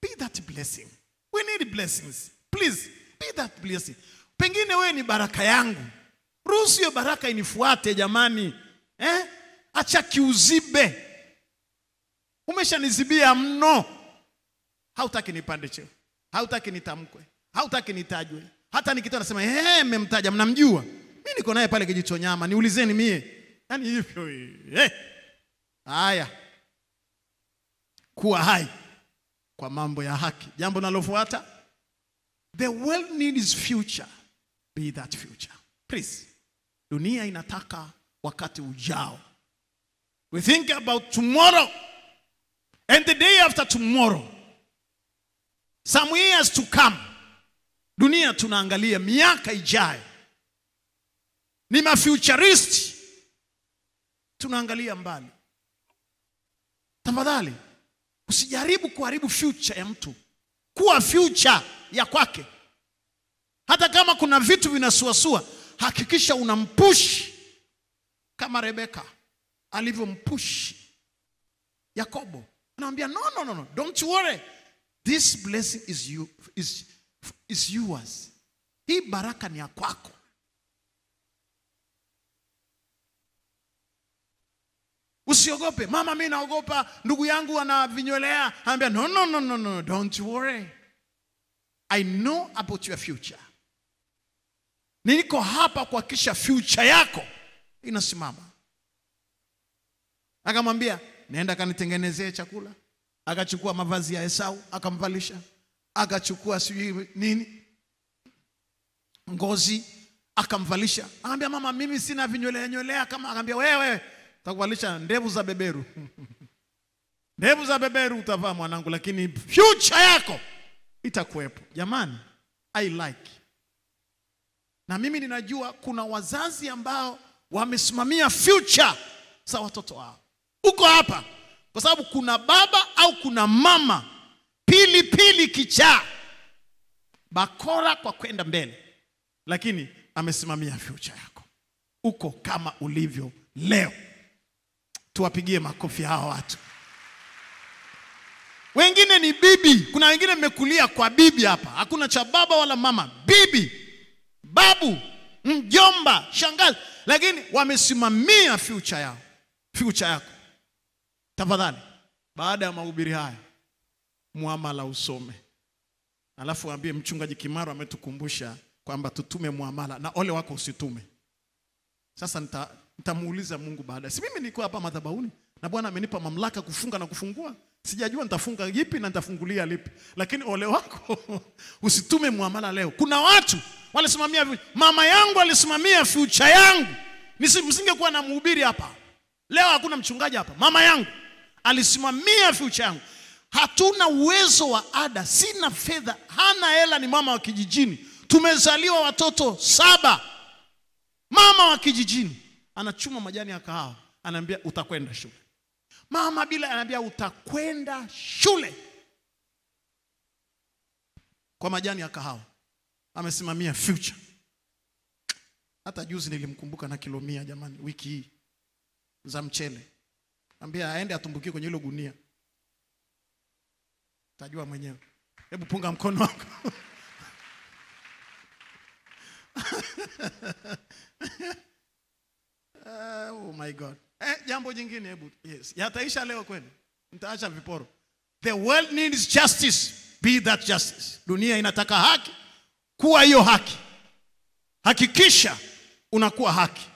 Be that blessing. We need blessings. Please, be that blessing. Pengine wewe ni baraka yangu. Ruhusu hiyo baraka inifuate jamani. Acha kiuzibe. Umeshanizibia mno. Hautaki nipande cheo. Hautaki nitamkwe. Hautaki nitajwe. Hata nikitoa nasema mmemtaja, mnamjua. Mimi niko naye pale Kijichonyama, niulizeni mie. Yaani hivyo. Haya. Kuwa hai kwa mambo ya haki. Jambo linalofuata, the world needs future. Be that future. Please. Dunia inataka wakati ujao. We think about tomorrow and the day after tomorrow. Some years to come. Dunia tunaangalia miaka ijayo. Ni mafuturist. Tunaangalia mbali. Tafadhali usijaribu kuharibu future ya mtu. Kuwa future ya kwake. Hata kama kuna vitu vinasuasua, hakikisha unampush kama Rebeka alivyompush Yakobo. Anamwambia no, don't worry. This blessing is yours. Hii baraka ni ya kwako. Usiogope. Mama mimi naogopa, ndugu yangu anavinywelea. Anambia no, don't worry. I know about your future. Niko hapa kuhakikisha future yako inasimama. Akamwambia, nenda kanitengenezee chakula. Akachukua mavazi ya Esau akamvalisha, akachukua sijui nini ngozi akamvalisha. Akamwambia mama, mimi sina vinyolea kama. Akamwambia wewe utakuvalisha ndevu za beberu. Ndevu za beberu utavaa mwanangu, lakini future yako itakuwepo. Jamani, I like. Na mimi ninajua kuna wazazi ambao wamesimamia future za watoto wao. Uko hapa kwa sababu kuna baba au kuna mama pilipili kichaa, bakora kwa kwenda mbele, lakini amesimamia future yako. Uko kama ulivyo leo. Tuwapigie makofi hawa watu. Wengine ni bibi. Kuna wengine mmekulia kwa bibi hapa. Hakuna cha baba wala mama. Bibi, babu, mjomba, shangazi, lakini wamesimamia future yao. Future yako. Tafadhali, baada ya mahubiri haya, muamala usome. Alafu waambie mchungaji Kimaro ametukumbusha kwamba tutume muamala, na ole wako usitume. Sasa nitamuuliza Mungu baada. Si mimi niko hapa madhabahuni na Bwana amenipa mamlaka kufunga na kufungua. Sijajua nitafunga lipi na nitafungulia lipi. Lakini ole wako usitume muamala leo. Kuna watu walisimamia, mama yangu alisimamia future yangu. Msingekuwa na mhubiri hapa. Leo hakuna mchungaji hapa. Mama yangu alisimamia future yangu. Hatuna uwezo wa ada, sina fedha, hana hela, ni mama wa kijijini. Tumezaliwa watoto 7. Mama wa kijijini anachuma majani ya kahawa, ananiambia utakwenda shule. Mama bila ananiambia utakwenda shule. Kwa majani ya kahawa. Amesimamia future. Hata juzi nilimkumbuka na kilo 100 jamani, wiki hii za mchele. Anambia aende atumbukie kwenye hilo gunia. Tajua mwenyewe. Hebu punga mkono wako. Oh my God. Jambo jingine hebu. Yes. Yataisha leo kweli. Nitaacha viporo. The world needs justice. Be that justice. Dunia inataka haki. Kuwa hiyo haki. Hakikisha unakuwa haki.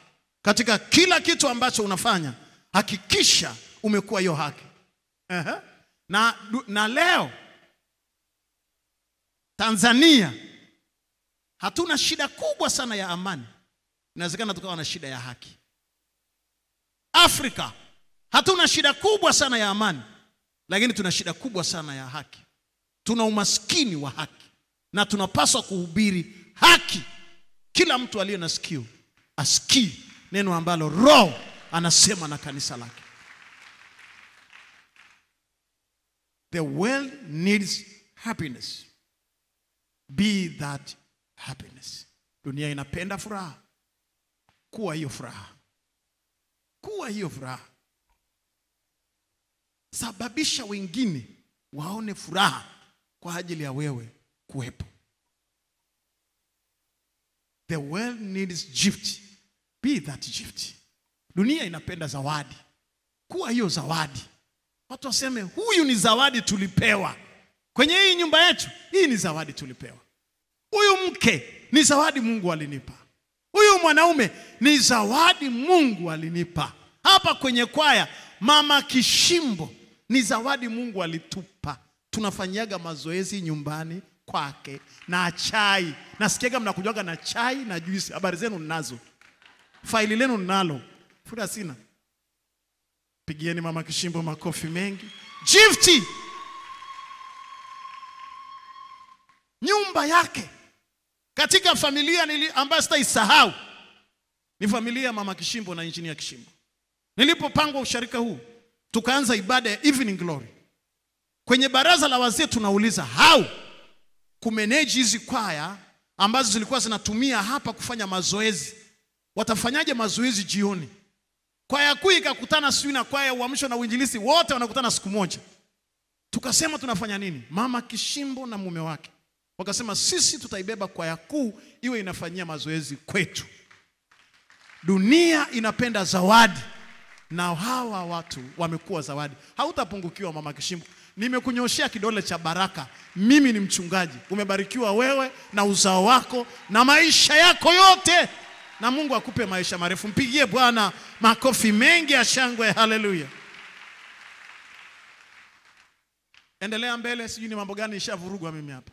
Katika kila kitu ambacho unafanya, hakikisha umekuwa hiyo haki. Na leo Tanzania hatuna shida kubwa sana ya amani. Inawezekana tukawa na shida ya haki. Afrika hatuna shida kubwa sana ya amani, lakini tuna shida kubwa sana ya haki. Tuna umaskini wa haki na tunapaswa kuhubiri haki. Kila mtu aliye na sikio asikie neno ambalo Roho anasema na kanisa lake. The world needs happiness. Be that happiness. Dunia inapenda furaha. Kuwa hiyo furaha. Kuwa hiyo furaha. Sababisha wengine waone furaha kwa ajili ya wewe kuwepo. The world needs gift. Be that gift. Dunia inapenda zawadi. Kuwa hiyo zawadi. Watu waseme huyu ni zawadi tulipewa. Kwenye hii nyumba yetu, hii ni zawadi tulipewa. Huyu mke ni zawadi Mungu alinipa. Huyu mwanaume ni zawadi Mungu alinipa. Hapa kwenye kwaya, Mama Kishimbo ni zawadi Mungu alitupa. Tunafanyaga mazoezi nyumbani kwake na chai. Nasikiaga mnakujaga na chai na juisi. Habari zenu ninazo. Faili lenu ninalo. Fura sina. Pigieni Mama Kishimbo makofi mengi. Gifti. Nyumba yake katika familia ambayo sitaisahau ni familia ya Mama Kishimbo na Engineer Kishimbo. Nilipopangwa usharika huu, tukaanza ibada ya Evening Glory. Kwenye baraza la wazee tunauliza how kumanage hizi kwaya ambazo zilikuwa zinatumia hapa kufanya mazoezi. Watafanyaje mazoezi jioni? Kwaya kuu ikakutana siku na kwaya uamsho na uinjilisti wote wanakutana siku moja. Tukasema tunafanya nini? Mama Kishimbo na mume wake wakasema sisi tutaibeba kwaya kuu iwe inafanyia mazoezi kwetu. Dunia inapenda zawadi na hawa watu wamekuwa zawadi. Hautapungukiwa Mama Kishimbo. Nimekunyoshia kidole cha baraka. Mimi ni mchungaji. Umebarikiwa wewe na uzao wako na maisha yako yote. Na Mungu akupe maisha marefu. Mpigie Bwana makofi mengi ya shangwe. Haleluya. Endelea mbele, sijui ni mambo gani nishavurugwa mimi hapa.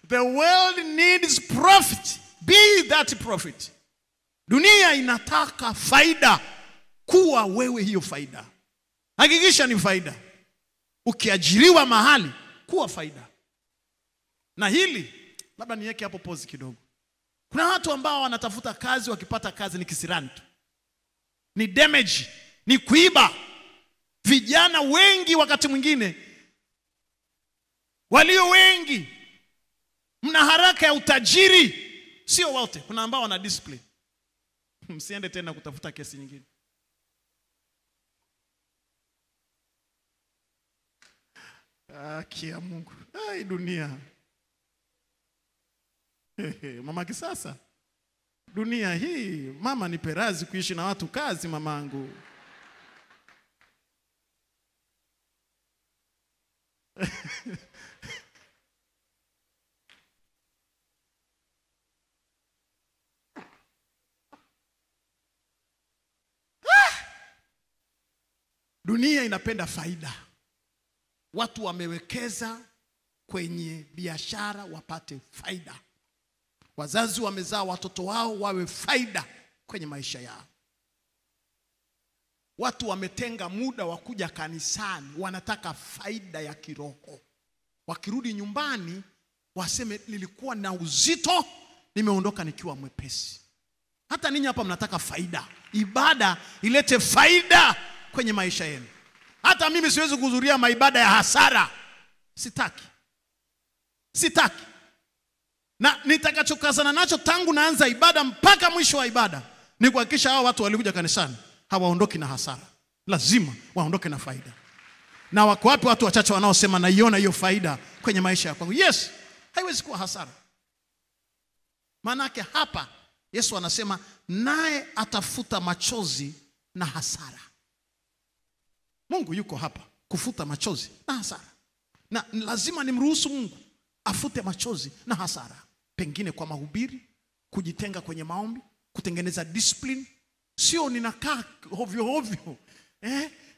The world needs profit. Be that profit. Dunia inataka faida. Kuwa wewe hiyo faida. Hakikisha ni faida. Ukiajiriwa mahali, kuwa faida. Na hili, labda niweke hapo pause kidogo. Kuna watu ambao wanatafuta kazi, wakipata kazi ni kisirani tu. Ni damage, ni kuiba. Vijana wengi wakati mwingine, walio wengi, mna haraka ya utajiri. Sio wote, kuna ambao wana discipline. Msiende tena kutafuta kesi nyingine. Kia Mungu. Ai dunia. Mama kisasa. Dunia hii, mama ni perazi kuishi na watu kazi mamangu. Dunia inapenda faida. Watu wamewekeza kwenye biashara wapate faida. Wazazi wamezaa watoto wao wawe faida kwenye maisha yao. Watu wametenga muda wa kuja kanisani, wanataka faida ya kiroho. Wakirudi nyumbani waseme nilikuwa na uzito, nimeondoka nikiwa mwepesi. Hata ninyi hapa mnataka faida. Ibada ilete faida kwenye maisha yenu. Hata mimi siwezi kuhudhuria maibada ya hasara. Sitaki. Na nitakachokazana nacho tangu naanza ibada mpaka mwisho wa ibada ni kuhakikisha hao watu walikuja kanisani hawaondoki na hasara. Lazima waondoke na faida. Na wako wapi watu wachache wanaosema naiona hiyo faida kwenye maisha yako? Yes, haiwezi kuwa hasara. Maana yake hapa Yesu anasema naye atafuta machozi na hasara. Mungu yuko hapa kufuta machozi na hasara. Na lazima nimruhusu Mungu afute machozi na hasara. Pengine kwa mahubiri, kujitenga kwenye maombi, kutengeneza discipline. Sio ninakaa hovyo.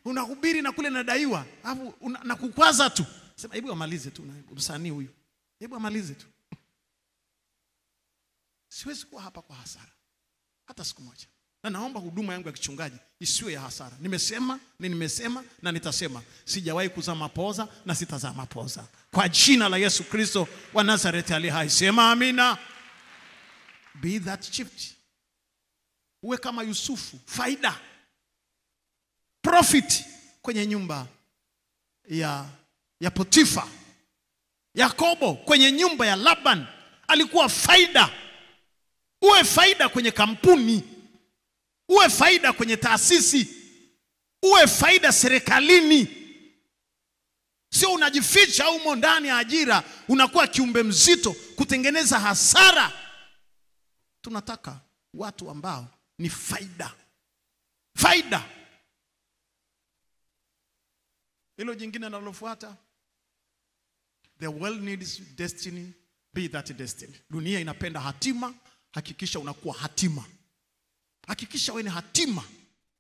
Unahubiri na kule nadaiwa, alafu nakukwaza tu. Sema hebu amalize tu msanii huyu. Hebu amalize tu. Siwezi kuwa hapa kwa hasara hata siku moja. Na naomba huduma yangu ya kichungaji isiwe ya hasara. Nimesema na nitasema. Sijawahi kuzaa mapoza na sitazaa mapoza. Kwa jina la Yesu Kristo wa Nazareti aliye hai. Sema amina. Be that shift. Uwe kama Yusufu, faida. Profit kwenye nyumba ya Potifa. Yakobo kwenye nyumba ya Laban alikuwa faida. Uwe faida kwenye kampuni. Uwe faida kwenye taasisi. Uwe faida serikalini. Sio unajificha humo ndani ya ajira, unakuwa kiumbe mzito kutengeneza hasara. Tunataka watu ambao ni faida. Faida. Hilo jingine nalofuata. The world needs destiny. Be that destiny. Dunia inapenda hatima. Hakikisha unakuwa hatima. Hakikisha wewe ni hatima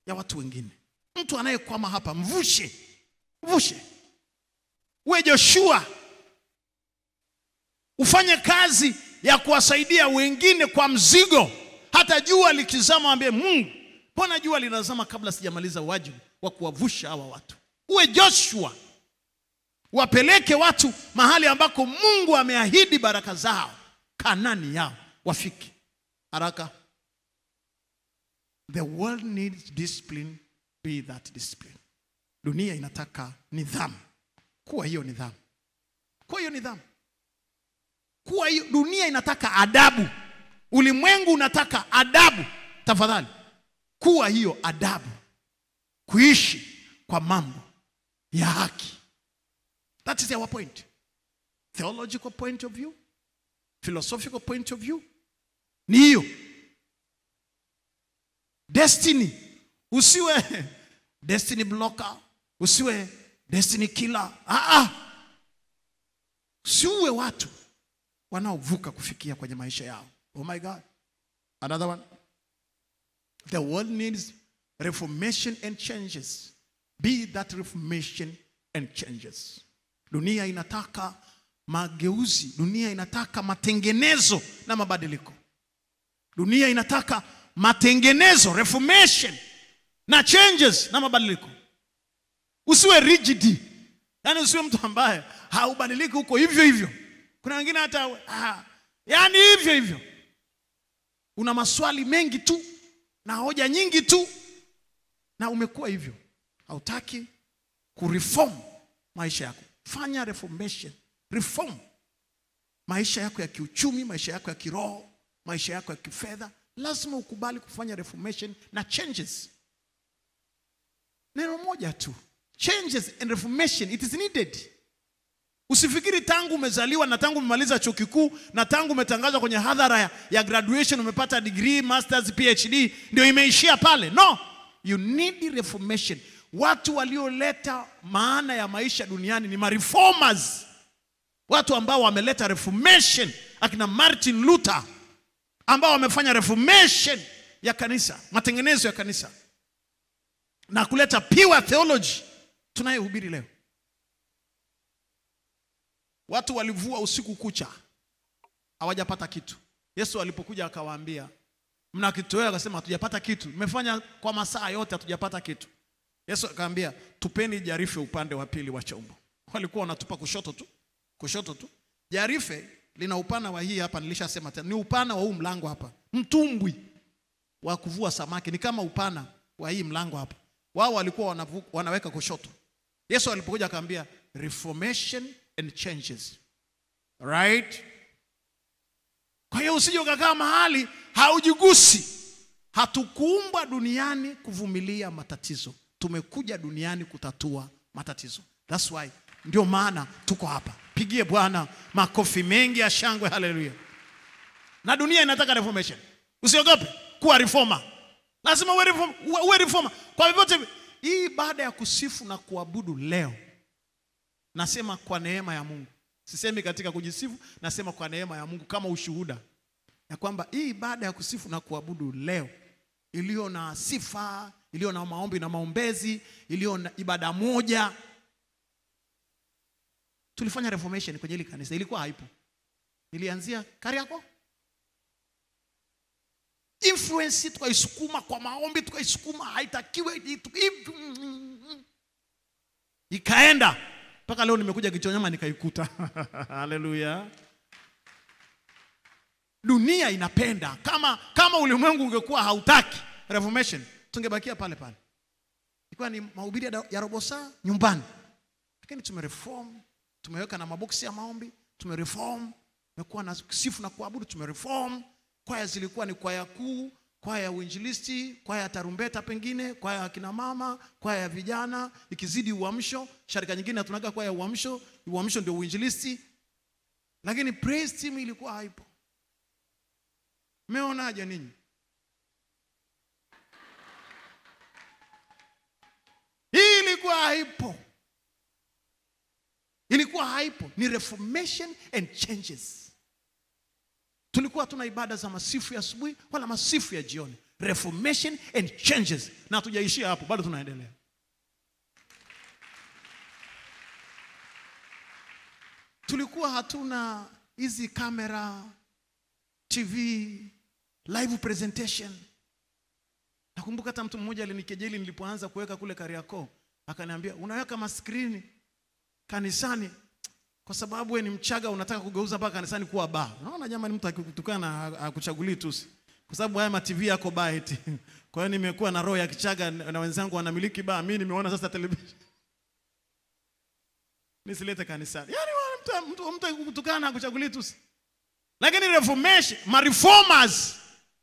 ya watu wengine. Mtu anayekwama hapa mvushe. Uwe Joshua. Ufanye kazi ya kuwasaidia wengine kwa mzigo. Hata jua likizama waambie Mungu, mbona jua linazama kabla sijamaliza wajibu wa kuwavusha hawa watu. Uwe Joshua. Wapeleke watu mahali ambako Mungu ameahidi baraka zao. Kanani yao wafike haraka. The world needs discipline. Be that discipline. Dunia inataka nidhamu. Kuwa hiyo nidhamu. Dunia inataka adabu. Ulimwengu unataka adabu. Tafadhali, kuwa hiyo adabu. Kuishi kwa mambo ya haki. That is our point. Theological point of view. Philosophical point of view. Ni hiyo. Destiny. Usiwe destiny blocker. Usiwe destiny killer. Usiwe watu wanaovuka kufikia kwenye maisha yao. Oh my God. Another one. The world needs reformation and changes. Be that reformation and changes. Dunia inataka mageuzi, dunia inataka matengenezo na mabadiliko. Dunia inataka matengenezo, reformation na changes na mabadiliko. Usiwe rigid. Yaani usiwe mtu ambaye haubadiliki huko hivyo hivyo. Kuna wengine hata yaani hivyo hivyo. Una maswali mengi tu na hoja nyingi tu na umekuwa hivyo. Hautaki kureform maisha yako. Fanya reformation, reform maisha yako ya kiuchumi, maisha yako ya kiroho, maisha yako ya kifedha. Lazima ukubali kufanya reformation na changes. Neno moja tu, changes and reformation, it is needed. Usifikiri tangu umezaliwa na tangu umemaliza chuo kikuu na tangu umetangazwa kwenye hadhara ya graduation umepata degree, masters, PhD ndio imeishia pale. No, you need reformation. Watu walioleta maana ya maisha duniani ni reformers. Watu ambao wameleta reformation, akina Martin Luther, ambao wamefanya reformation ya kanisa, matengenezo ya kanisa, na kuleta pure theology tunayohubiri leo. Watu walivua usiku kucha, hawajapata kitu. Yesu alipokuja akawaambia, mna kitoweo? Akasema hatujapata kitu. Mmefanya kwa masaa yote hatujapata kitu. Yesu akamwambia, tupeni jarife upande wa pili wa chombo. Walikuwa wanatupa kushoto tu. Kushoto tu. Jarife lina upana wa hii hapa, nilishasema tena. Ni upana wa huu mlango hapa. Mtumbwi wa kuvua samaki ni kama upana wa hii mlango hapa. Wao walikuwa wanaweka kushoto. Yesu alipokuja akamwambia, reformation and changes. Right? Kwa hiyo usije ukakaa mahali haujigusi. Hatukuumbwa duniani kuvumilia matatizo. Tumekuja duniani kutatua matatizo. That's why, ndio maana tuko hapa. Pigie Bwana makofi mengi ya shangwe, haleluya. Na dunia inataka reformation. Usiogope kuwa reformer. Lazima uwe reformer. Kwa hivyo hii baada ya kusifu na kuabudu leo, nasema kwa neema ya Mungu. Sisemi katika kujisifu, nasema kwa neema ya Mungu kama ushuhuda ya kwamba hii baada ya kusifu na kuabudu leo, iliyo na sifa, iliyo na maombi na maombezi, iliyo na ibada moja, tulifanya reformation kwenye hili kanisa. Ilikuwa haipo. Nilianzia Kariakoo. Influence tukaisukuma kwa maombi, tukaisukuma haitakiwe ikaenda mpaka leo nimekuja Kichonyama nikaikuta. Haleluya. Dunia inapenda. Kama ulimwengu ungekuwa hautaki reformation, tungebakia pale pale. Ilikuwa ni mahubiri ya robo saa nyumbani. Lakini tumereform, tumeweka na maboksi ya maombi, tumereform, tumekuwa na sifu na kuabudu, tumereform. Kwaya zilikuwa ni kwaya kuu, kwaya ya uinjilisti, kwaya ya tarumbeta pengine, kwaya ya kina mama, kwaya ya vijana, ikizidi uamsho. Sharika nyingine tunaga kwaya ya uamsho, uamsho ndio uinjilisti. Lakini praise team ilikuwa haipo. Mmeonaje ninyi? Hii ilikuwa haipo. Ilikuwa haipo. Ni reformation and changes. Tulikuwa tuna ibada za masifu ya asubuhi wala masifu ya jioni. Reformation and changes. Na hatujaishia hapo, bado tunaendelea. Tulikuwa hatuna hizi kamera, TV, live presentation. Nakumbuka hata mtu mmoja alinikejeli nilipoanza kuweka kule Kariakoo. Akaniambia, unaweka maskrini kanisani kwa sababu wewe ni Mchaga unataka kugeuza mpaka kanisani kuwa bar. Unaona jamani, mtu akikutukana akuchagulii tu. Kwa sababu haya TV yako bar eti. Kwa hiyo nimekuwa na roho ya Kichaga na wenzangu wanamiliki bar. Mimi nimeona sasa television. Nisilete kanisani. Yaani mtu akikutukana akuchagulii tu. Lakini reformation, reformers,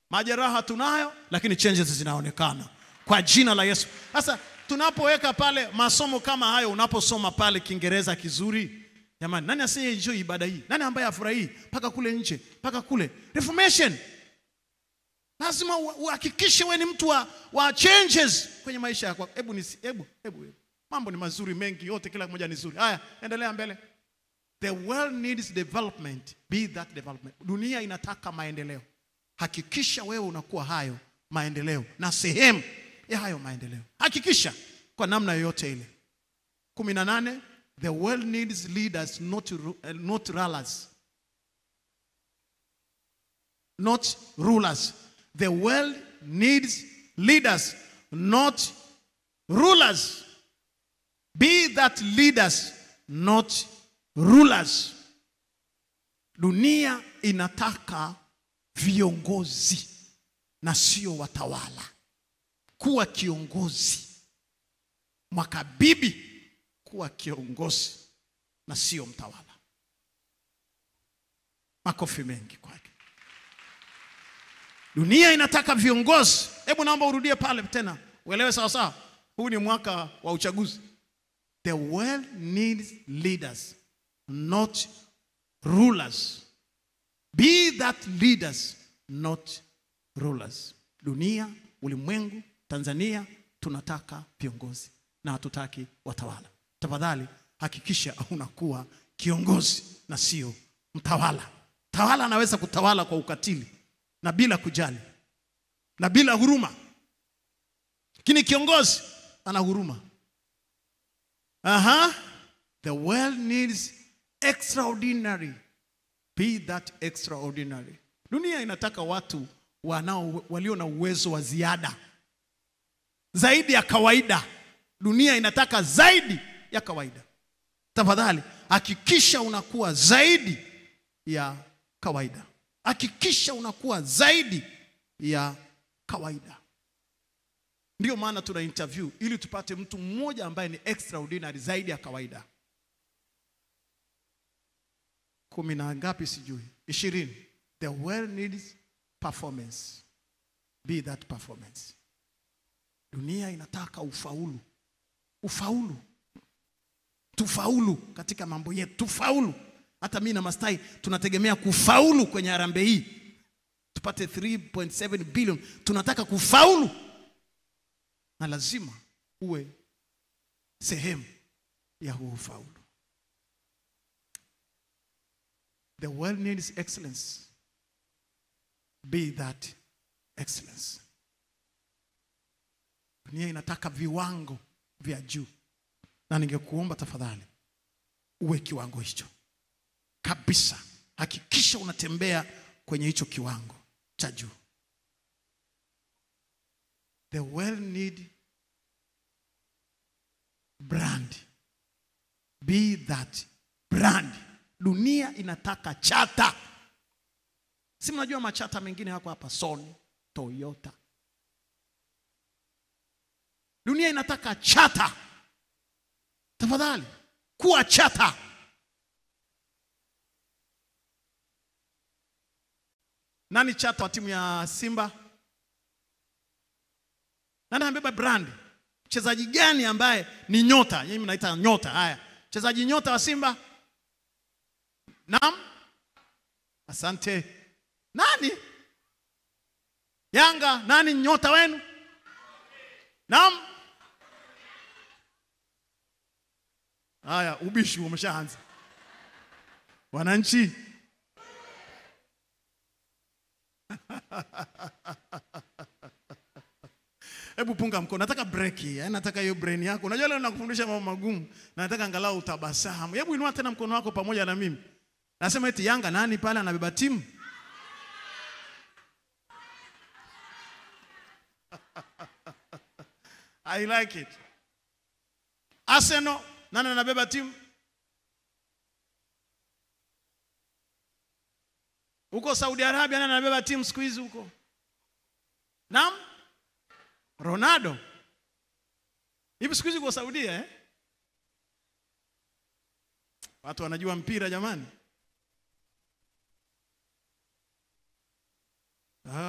majeraha tunayo lakini changes zinaonekana kwa jina la Yesu. Sasa tunapoweka pale masomo kama hayo, unaposoma pale Kiingereza kizuri, jamani, nani asiye enjoy ibada hii? Nani ambaye afurahi paka kule nje, paka kule? Reformation. Lazima uhakikishe wewe ni mtu wa changes kwenye maisha yako. Hebu. Mambo ni mazuri mengi, yote kila moja ni nzuri. Haya, endelea mbele. The world needs development. Be that development. Dunia inataka maendeleo. Hakikisha wewe unakuwa hayo maendeleo na sehemu ya hayo maendeleo. Hakikisha kwa namna yoyote ile. 18, the world needs leaders, not rulers. Not rulers. The world needs leaders, not rulers. Be that leaders, not rulers. Dunia inataka viongozi na sio watawala. Kuwa kiongozi. Makabibi kuwa kiongozi na sio mtawala. Makofi mengi kwake. Dunia inataka viongozi. Hebu naomba urudie pale tena. Uelewe sawa sawa. Huu ni mwaka wa uchaguzi. The world needs leaders, not rulers. Be that leaders, not rulers. Dunia, ulimwengu, Tanzania tunataka viongozi na hatutaki watawala. Tafadhali hakikisha unakuwa kiongozi na sio mtawala. Tawala anaweza kutawala kwa ukatili na bila kujali na bila huruma. Lakini kiongozi ana huruma. The world needs extraordinary. Be that extraordinary. Dunia inataka watu walio na uwezo wa ziada, zaidi ya kawaida. Dunia inataka zaidi ya kawaida. Tafadhali hakikisha unakuwa zaidi ya kawaida. Hakikisha unakuwa zaidi ya kawaida. Ndio maana tuna interview ili tupate mtu mmoja ambaye ni extraordinary, zaidi ya kawaida. 10 na ngapi sijui, 20. The world needs performance. Be that performance. Dunia inataka ufaulu. Ufaulu. Tufaulu katika mambo yetu. Tufaulu. Hata mimi na Mastai tunategemea kufaulu kwenye harambee hii. Tupate 3.7 billion. Tunataka kufaulu. Na lazima uwe sehemu ya huo ufaulu. The world needs excellence. Be that excellence. Dunia inataka viwango vya juu. Na ningekuomba tafadhali uwe kiwango hicho kabisa. Hakikisha unatembea kwenye hicho kiwango cha juu. The world need brand. Be that brand. Dunia inataka chata. Si mnajua machata mengine yako hapa, Sony, Toyota. Dunia inataka chata. Tafadhali kuwa chata. Nani chata wa timu ya Simba? Nani amebeba brand? Mchezaji gani ambaye ni nyota? Nyinyi mnaita nyota. Haya, mchezaji nyota wa Simba? Naam? Asante. Nani? Yanga, nani nyota wenu? Naam? Haya, ubishi umeshaanza. Wananchi. Hebu punga mkono. Nataka break hii. Nataka hiyo brain yako. Unajua leo nakufundisha mambo magumu. Na nataka angalau utabasamu. Hebu inua tena mkono wako pamoja na mimi. Nasema eti Yanga nani pale anabeba timu? I like it. Arsenal nani anabeba timu? Huko Saudi Arabia nani anabeba timu siku hizi huko? Naam? Ronaldo. Hivi siku hizi kwa Saudi Watu wanajua mpira jamani.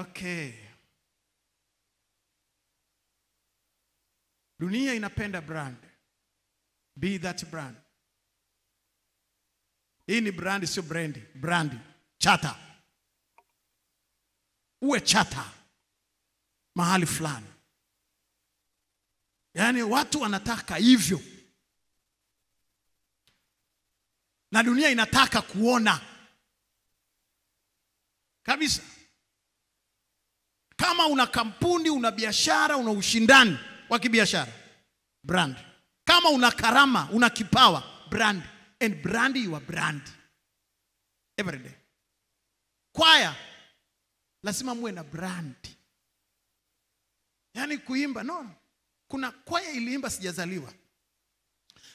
Okay. Dunia inapenda brand. Be that brand. Hii ni brand, sio brand. Brand. Chata. Uwe chata mahali fulani. Yaani watu wanataka hivyo. Na dunia inataka kuona. Kabisa. Kama una kampuni, una biashara, una ushindani wa kibiashara. Brand. kama una karama, una kipawa, brand. And brand your brand. Every day. Choir, lazima muwe na brand. Yani kuimba, no. Kuna kwaya iliimba sijazaliwa.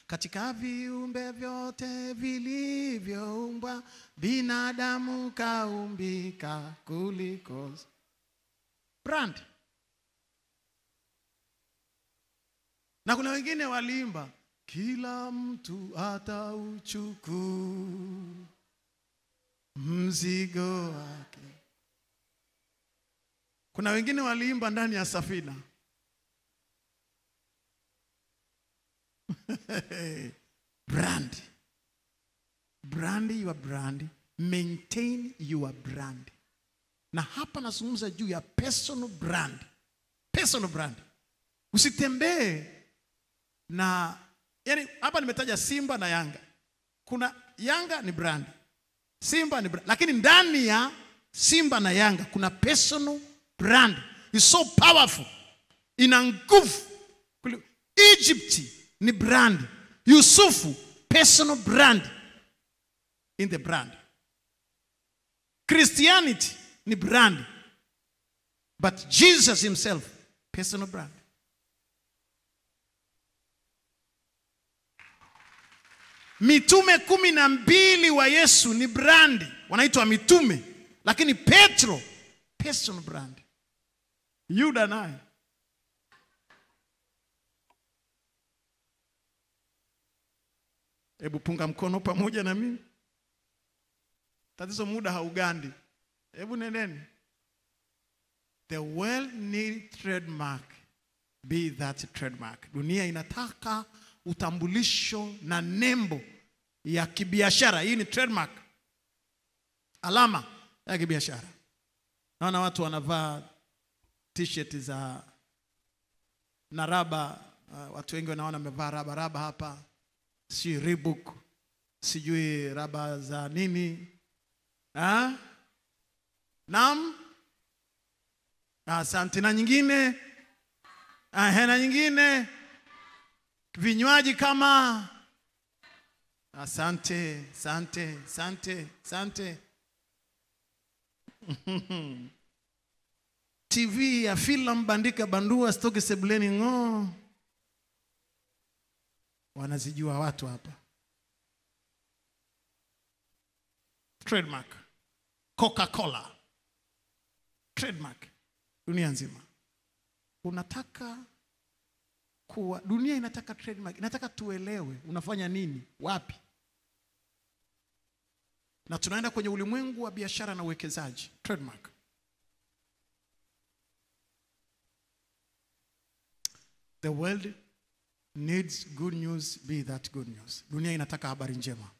Katika viumbe vyote vilivyoumbwa, binadamu kaumbika kuliko. Brand. Na kuna wengine waliimba, kila mtu atauchukua mzigo wake. Kuna wengine waliimba ndani ya safina. Brand. Brand your brand. Maintain your brand. Na hapa nazungumza juu ya personal brand. Personal brand. Usitembee na, yani hapa nimetaja Simba na Yanga. Kuna Yanga ni brand, Simba ni brand. Lakini ndani ya Simba na Yanga kuna personal brand. It's so powerful. Ina nguvu. Egypt ni brand. Yusufu, personal brand in the brand. Christianity ni brand. But Jesus himself, personal brand. Mitume 12 wa Yesu ni brand. Wanaitwa mitume. Lakini Petro, personal brand. Yuda naye. Hebu punga mkono pamoja na mimi. Tatizo muda haugandi. Hebu nendeni. The world need trademark. Be that trademark. Dunia inataka utambulisho na nembo ya kibiashara. Hii ni trademark. Alama ya kibiashara. Naona watu wanavaa t-shirt za na raba. Watu wengi wanaona wamevaa raba hapa. Si Reebok, sijui raba za nini. Naam. Asante. Na nyingine. Na nyingine. Vinywaji kama. Asante. TV ya filamu bandika bandua stoke sebuleni ngo. Wanazijua watu hapa. Trademark. Coca-Cola. Trademark. Dunia nzima. Unataka kuwa, dunia inataka trademark. Inataka tuelewe unafanya nini, wapi. Na tunaenda kwenye ulimwengu wa biashara na uwekezaji. Trademark. The world needs good news, be that good news. Dunia inataka habari njema.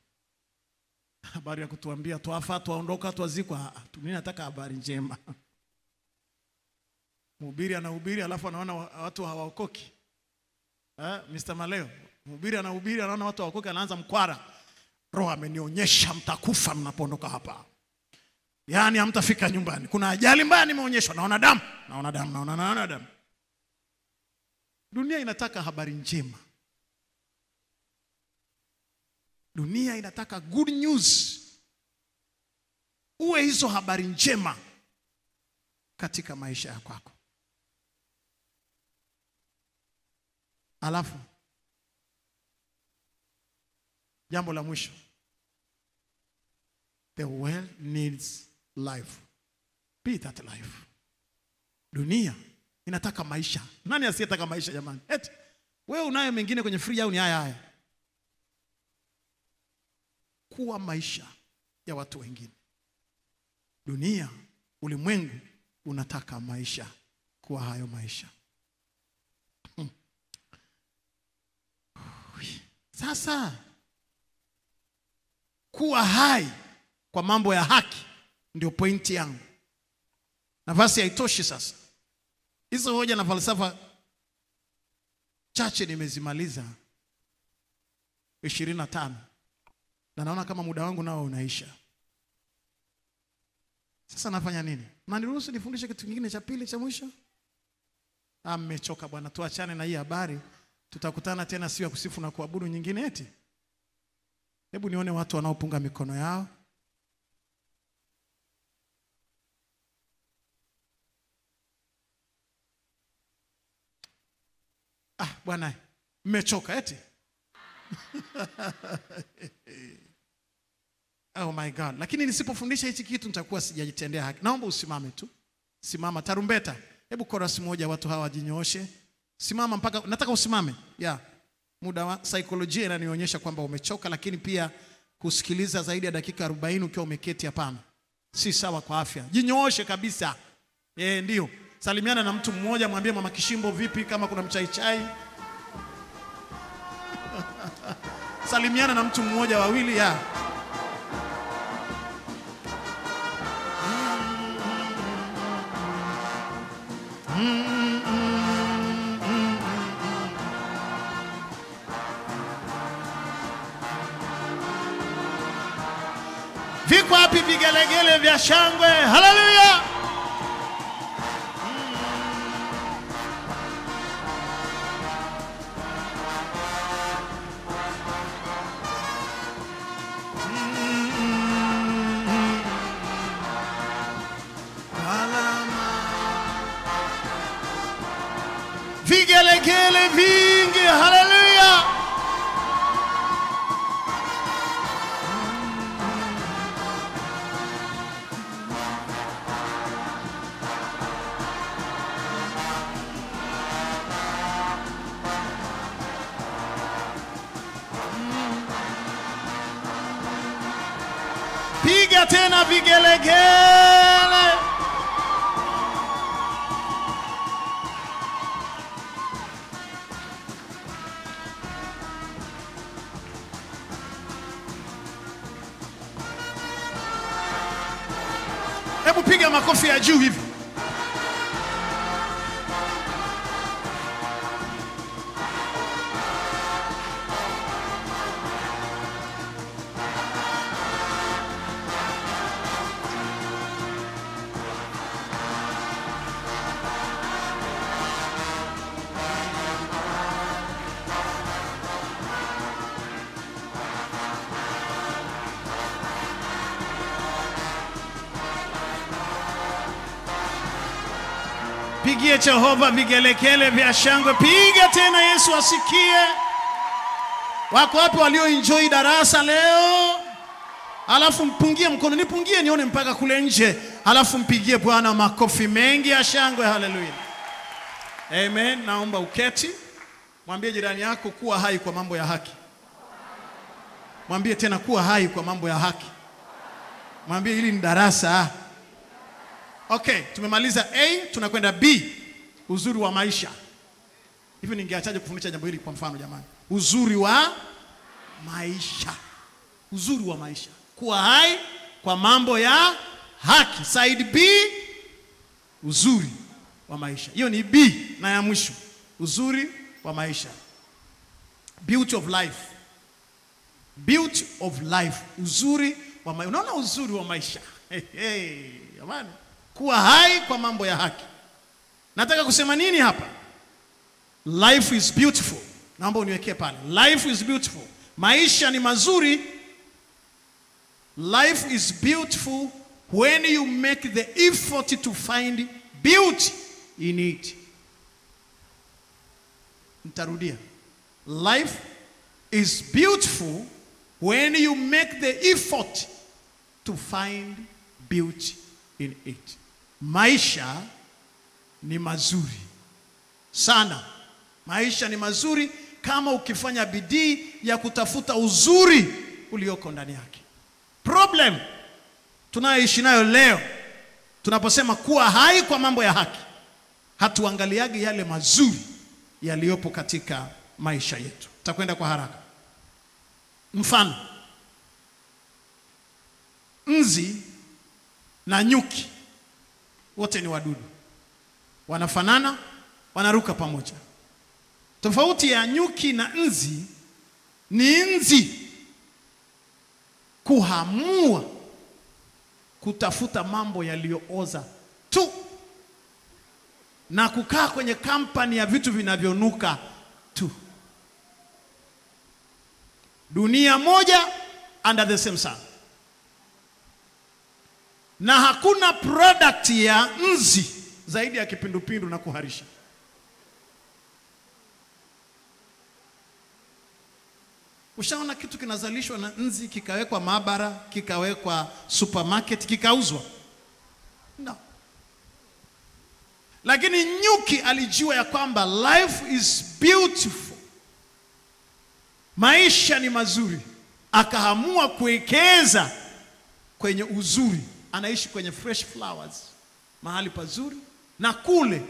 Habari ya kutuambia tuafa, tuondoka, tuazikwa. Dunia inataka habari njema. Mhubiri anahubiri alafu anaona watu hawaokoki. Mr. Maleo, mhubiri anahubiri anaona watu hawaokoki, anaanza mkwara. Roho amenionyesha mtakufa mnapoondoka hapa. Yaani hamtafika nyumbani. Kuna ajali mbaya nimeonyeshwa, naona damu. Naona damu. Dunia inataka habari njema. Dunia inataka good news. Uwe hizo habari njema katika maisha ya kwako. Alafu jambo la mwisho. The world needs life. Be that life. Dunia inataka maisha. Nani asiyetaka maisha jamani? Wewe unayo mengine kwenye free au ni haya? Kuwa maisha ya watu wengine. Dunia, ulimwengu unataka maisha, kuwa hayo maisha. Sasa kuwa hai kwa mambo ya haki ndio pointi yangu. Nafasi haitoshi sasa. Hizo hoja na falsafa chache nimezimaliza 25. Na naona kama muda wangu nao unaisha. Sasa nafanya nini? Mniruhusu nifundishe kitu kingine cha pili cha mwisho? Mmechoka bwana, tuachane na hii habari. Tutakutana tena siku ya kusifu na kuabudu nyingine eti. Hebu nione watu wanaopunga mikono yao. Bwana, mmechoka eti? Oh my God. Lakini nisipofundisha hichi kitu nitakuwa sijajitendea haki. Naomba usimame tu. Simama. Tarumbeta. Hebu chorus moja watu hawa wajinyooshe. Simama mpaka nataka usimame. Muda wa saikolojia inanionyesha kwamba umechoka, lakini pia kusikiliza zaidi ya dakika 40 ukiwa umeketi hapana. Si sawa kwa afya. Jinyooshe kabisa. Ndio. Salimiana na mtu mmoja, mwambie Mama Kishimbo vipi kama kuna mchai. Salimiana na mtu mmoja wawili Viko wapi vigelegele vya shangwe? Haleluya! Vigelegele vingi, haleluya! Piga tena vigelegele. Hebu piga makofi ya juu hivi. Pigie Jehova vigelegele vya shangwe. Piga tena, Yesu asikie. Wako wapi walio enjoy darasa leo? Alafu mpungie mkono, nipungie nione mpaka kule nje. Alafu mpigie Bwana makofi mengi ya shangwe. Haleluya. Amen. Naomba uketi. Mwambie jirani yako kuwa hai kwa mambo ya haki. Mwambie tena kuwa hai kwa mambo ya haki. Mwambie hili ni darasa. Okay, tumemaliza A, tunakwenda B. Uzuri wa maisha. Hivi ningeachaje kufundisha jambo hili kwa mfano jamani? Uzuri wa maisha. Uzuri wa maisha. Kuwa hai kwa mambo ya haki. Side B, uzuri wa maisha. Hiyo ni B na ya mwisho. Uzuri wa maisha. Beauty of life. Beauty of life. Uzuri wa maisha. Unaona uzuri wa maisha? Jamani. Kuwa hai kwa mambo ya haki. Nataka kusema nini hapa? Life is beautiful. Naomba uniwekee pale. Life is beautiful. Maisha ni mazuri. Life is beautiful when you make the effort to find beauty in it. Nitarudia. Life is beautiful when you make the effort to find beauty in it. Maisha ni mazuri sana. Maisha ni mazuri kama ukifanya bidii ya kutafuta uzuri ulioko ndani yake. Problem tunayoishi nayo leo, tunaposema kuwa hai kwa mambo ya haki, hatuangaliagi yale mazuri yaliyopo katika maisha yetu. Tutakwenda kwa haraka. Mfano, nzi na nyuki wote ni wadudu. Wanafanana, wanaruka pamoja. Tofauti ya nyuki na nzi ni nzi kuhamua kutafuta mambo yaliyooza tu na kukaa kwenye kampani ya vitu vinavyonuka tu. dunia moja under the same sun. Na hakuna product ya nzi zaidi ya kipindupindu na kuharisha. Ushaona kitu kinazalishwa na nzi kikawekwa maabara, kikawekwa supermarket, kikauzwa? No. Lakini nyuki alijua ya kwamba life is beautiful, maisha ni mazuri, akaamua kuwekeza kwenye uzuri. Anaishi kwenye fresh flowers, mahali pazuri, na kule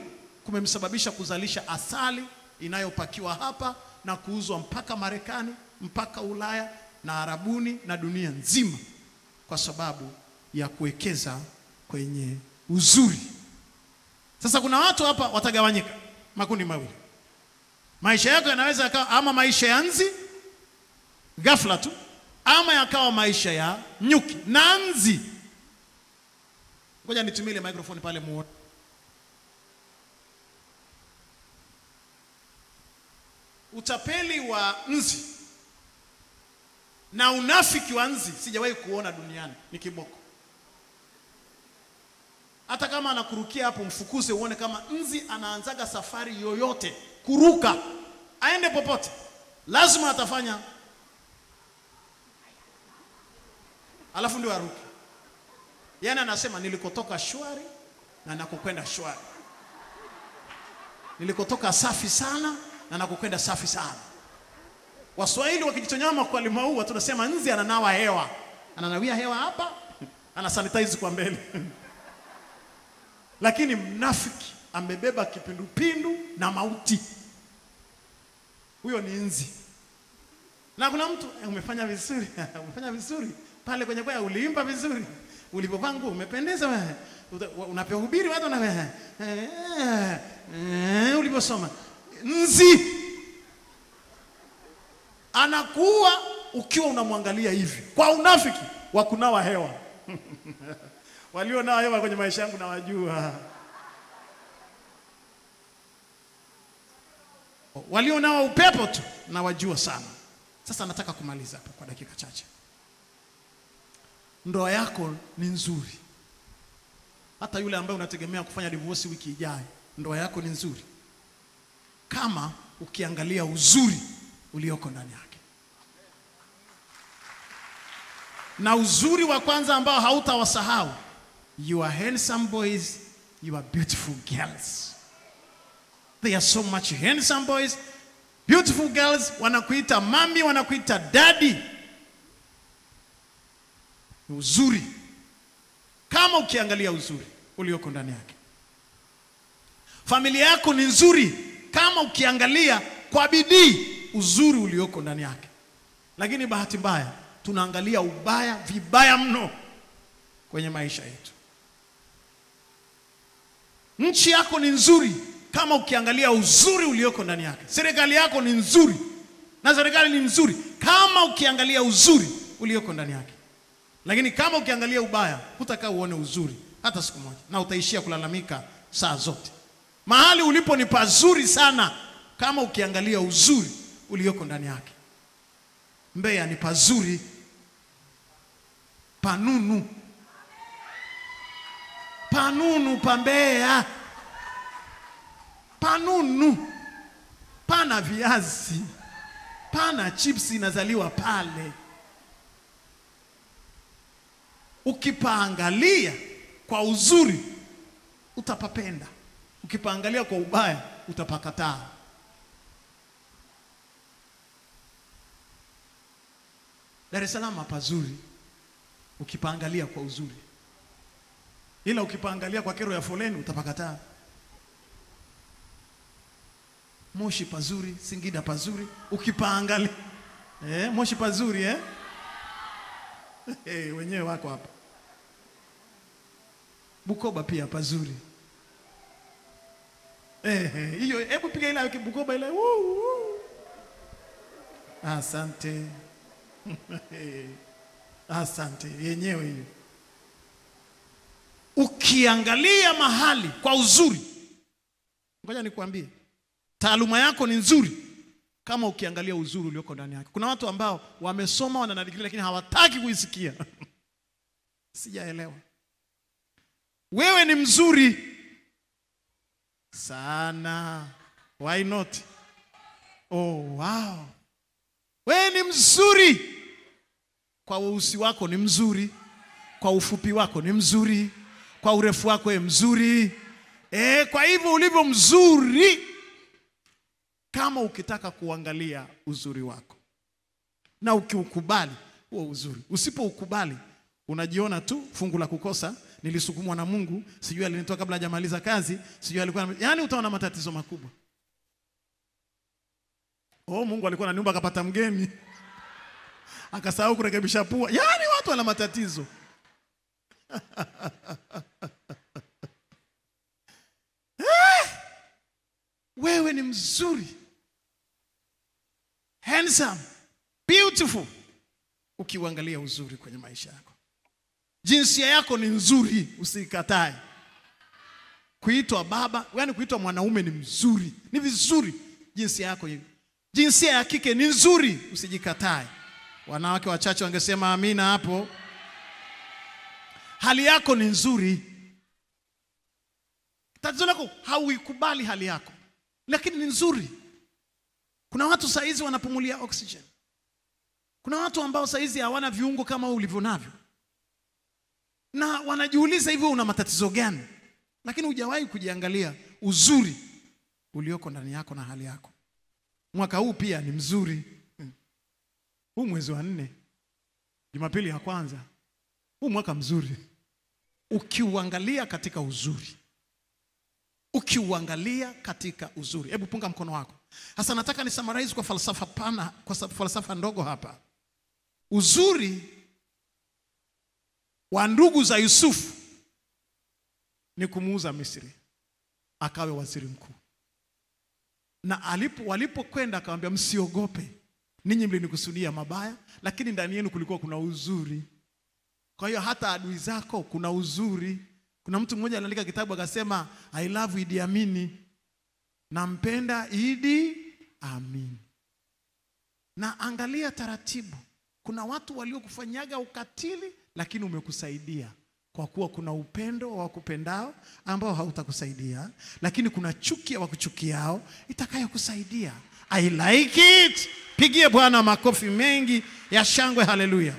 kumemsababisha kuzalisha asali inayopakiwa hapa na kuuzwa mpaka Marekani, mpaka Ulaya na Arabuni na dunia nzima, kwa sababu ya kuwekeza kwenye uzuri. Sasa kuna watu hapa watagawanyika makundi mawili. Maisha yako yanaweza yakawa ama maisha ya nzi ghafla tu, ama yakawa maisha ya nyuki na nzi. Ngoja nitumie ile microphone pale muone. Utapeli wa nzi na unafiki wa nzi sijawahi kuona duniani, ni kiboko. Hata kama anakurukia hapo, mfukuze uone kama nzi anaanzaga safari yoyote kuruka aende popote, lazima atafanya alafu ndio aruke. Yaani anasema nilikotoka shwari na nakokwenda shwari, nilikotoka safi sana na nakokwenda safi sana. Waswahili wakijitonyama kwa limau tunasema nzi ananawa hewa, ananawia hewa hapa, ana sanitize kwa mbele. Lakini mnafiki amebeba kipindupindu na mauti. Huyo ni nzi. Na kuna mtu umefanya vizuri, umefanya vizuri pale kwenye kwaya, uliimba vizuri, ulipovaa nguo umependeza wewe, unapohubiri watu na wewe uliposoma. Nzi anakuwa ukiwa unamwangalia hivi kwa unafiki wa kunawa hewa. Walio nawa hewa kwenye maisha yangu na wajua. Walio nawa upepo tu na wajua sana. Sasa nataka kumaliza hapa kwa dakika chache. Ndoa yako ni nzuri. Hata yule ambaye unategemea kufanya divorce wiki ijayo, ndoa yako ni nzuri kama ukiangalia uzuri ulioko ndani yake. Na uzuri wa kwanza ambao hautawasahau, you are handsome boys, you are beautiful girls. They are so much handsome boys, beautiful girls. Wanakuita mami, wanakuita daddy. Uzuri kama ukiangalia uzuri ulioko ndani yake. Familia yako ni nzuri kama ukiangalia kwa bidii uzuri ulioko ndani yake. Lakini bahati mbaya tunaangalia ubaya vibaya mno kwenye maisha yetu. Nchi yako ni nzuri kama ukiangalia uzuri ulioko ndani yake. Serikali yako ni nzuri na serikali ni nzuri kama ukiangalia uzuri ulioko ndani yake. Lakini kama ukiangalia ubaya, hutakaa uone uzuri hata siku moja, na utaishia kulalamika saa zote. Mahali ulipo ni pazuri sana kama ukiangalia uzuri ulioko ndani yake. Mbeya ni pazuri panunu. Panunu pa Mbeya. Panunu. Pana viazi. Pana chips inazaliwa pale. Ukipaangalia kwa uzuri utapapenda. Ukipaangalia kwa ubaya utapakataa. Dar es Salaam pazuri ukipaangalia kwa uzuri, ila ukipaangalia kwa kero ya foleni utapakataa. Moshi pazuri, Singida pazuri ukipaangalia. Moshi pazuri wenyewe wako hapa. Bukoba pia pazuri. Hiyo hebu piga ile Bukoba ile. Asante. Asante yenyewe hiyo. Ukiangalia mahali kwa uzuri, ngoja nikwambie, taaluma yako ni nzuri kama ukiangalia uzuri ulioko ndani yake. Kuna watu ambao wamesoma, wana degree lakini hawataki kuisikia. Sijaelewa. Wewe ni mzuri sana. Why not? Oh wow. Wewe ni mzuri. Kwa weusi wako ni mzuri. Kwa ufupi wako ni mzuri. Kwa urefu wako ni mzuri. Kwa hivyo ulivyo mzuri, kama ukitaka kuangalia uzuri wako na ukiukubali huo uzuri. Usipoukubali unajiona tu fungu la kukosa, nilisukumwa na Mungu, sijui alinitoa kabla hajamaliza kazi, sijui alikuwa yani utaona matatizo makubwa. Mungu alikuwa ananiumba akapata mgeni. Akasahau kurekebisha pua. Yani watu wana matatizo. Wewe ni mzuri, handsome, beautiful, ukiangalia uzuri kwenye maisha yako. Jinsia yako ni nzuri, usikatae. Kuitwa baba, yani kuitwa mwanaume ni mzuri, ni vizuri. Jinsia yako hiyo. Jinsia ya kike ni nzuri, usijikatae. Wanawake wachache wangesema amina hapo. Hali yako ni nzuri. Tatizo lako hauikubali hali yako, lakini ni nzuri. Kuna watu saizi wanapumulia oxygen. Kuna watu ambao saizi hawana viungo kama ulivyo navyo, na wanajiuliza hivyo una matatizo gani? Lakini hujawahi kujiangalia uzuri ulioko ndani yako na hali yako. Mwaka huu pia ni mzuri. Huu mwezi wa 4, Jumapili ya kwanza, huu mwaka mzuri. Ukiuangalia katika uzuri. Ukiuangalia katika uzuri. Hebu punga mkono wako. Sasa nataka ni summarize kwa falsafa pana, kwa falsafa ndogo hapa. Uzuri wa ndugu za Yusufu ni kumuuza Misri akawe waziri mkuu. Na walipokwenda akamwambia msiogope, ninyi mlinikusudia mabaya, lakini ndani yenu kulikuwa kuna uzuri. Kwa hiyo hata adui zako kuna uzuri. Kuna mtu mmoja aliandika kitabu akasema I love Idi Amin. Nampenda Idi Amin. Na angalia taratibu. Kuna watu waliokufanyaga ukatili lakini umekusaidia. Kwa kuwa kuna upendo wa kupendao ambao hautakusaidia, lakini kuna chuki ya wakuchukiao itakayokusaidia. I like it. Pigie Bwana makofi mengi ya shangwe, haleluya.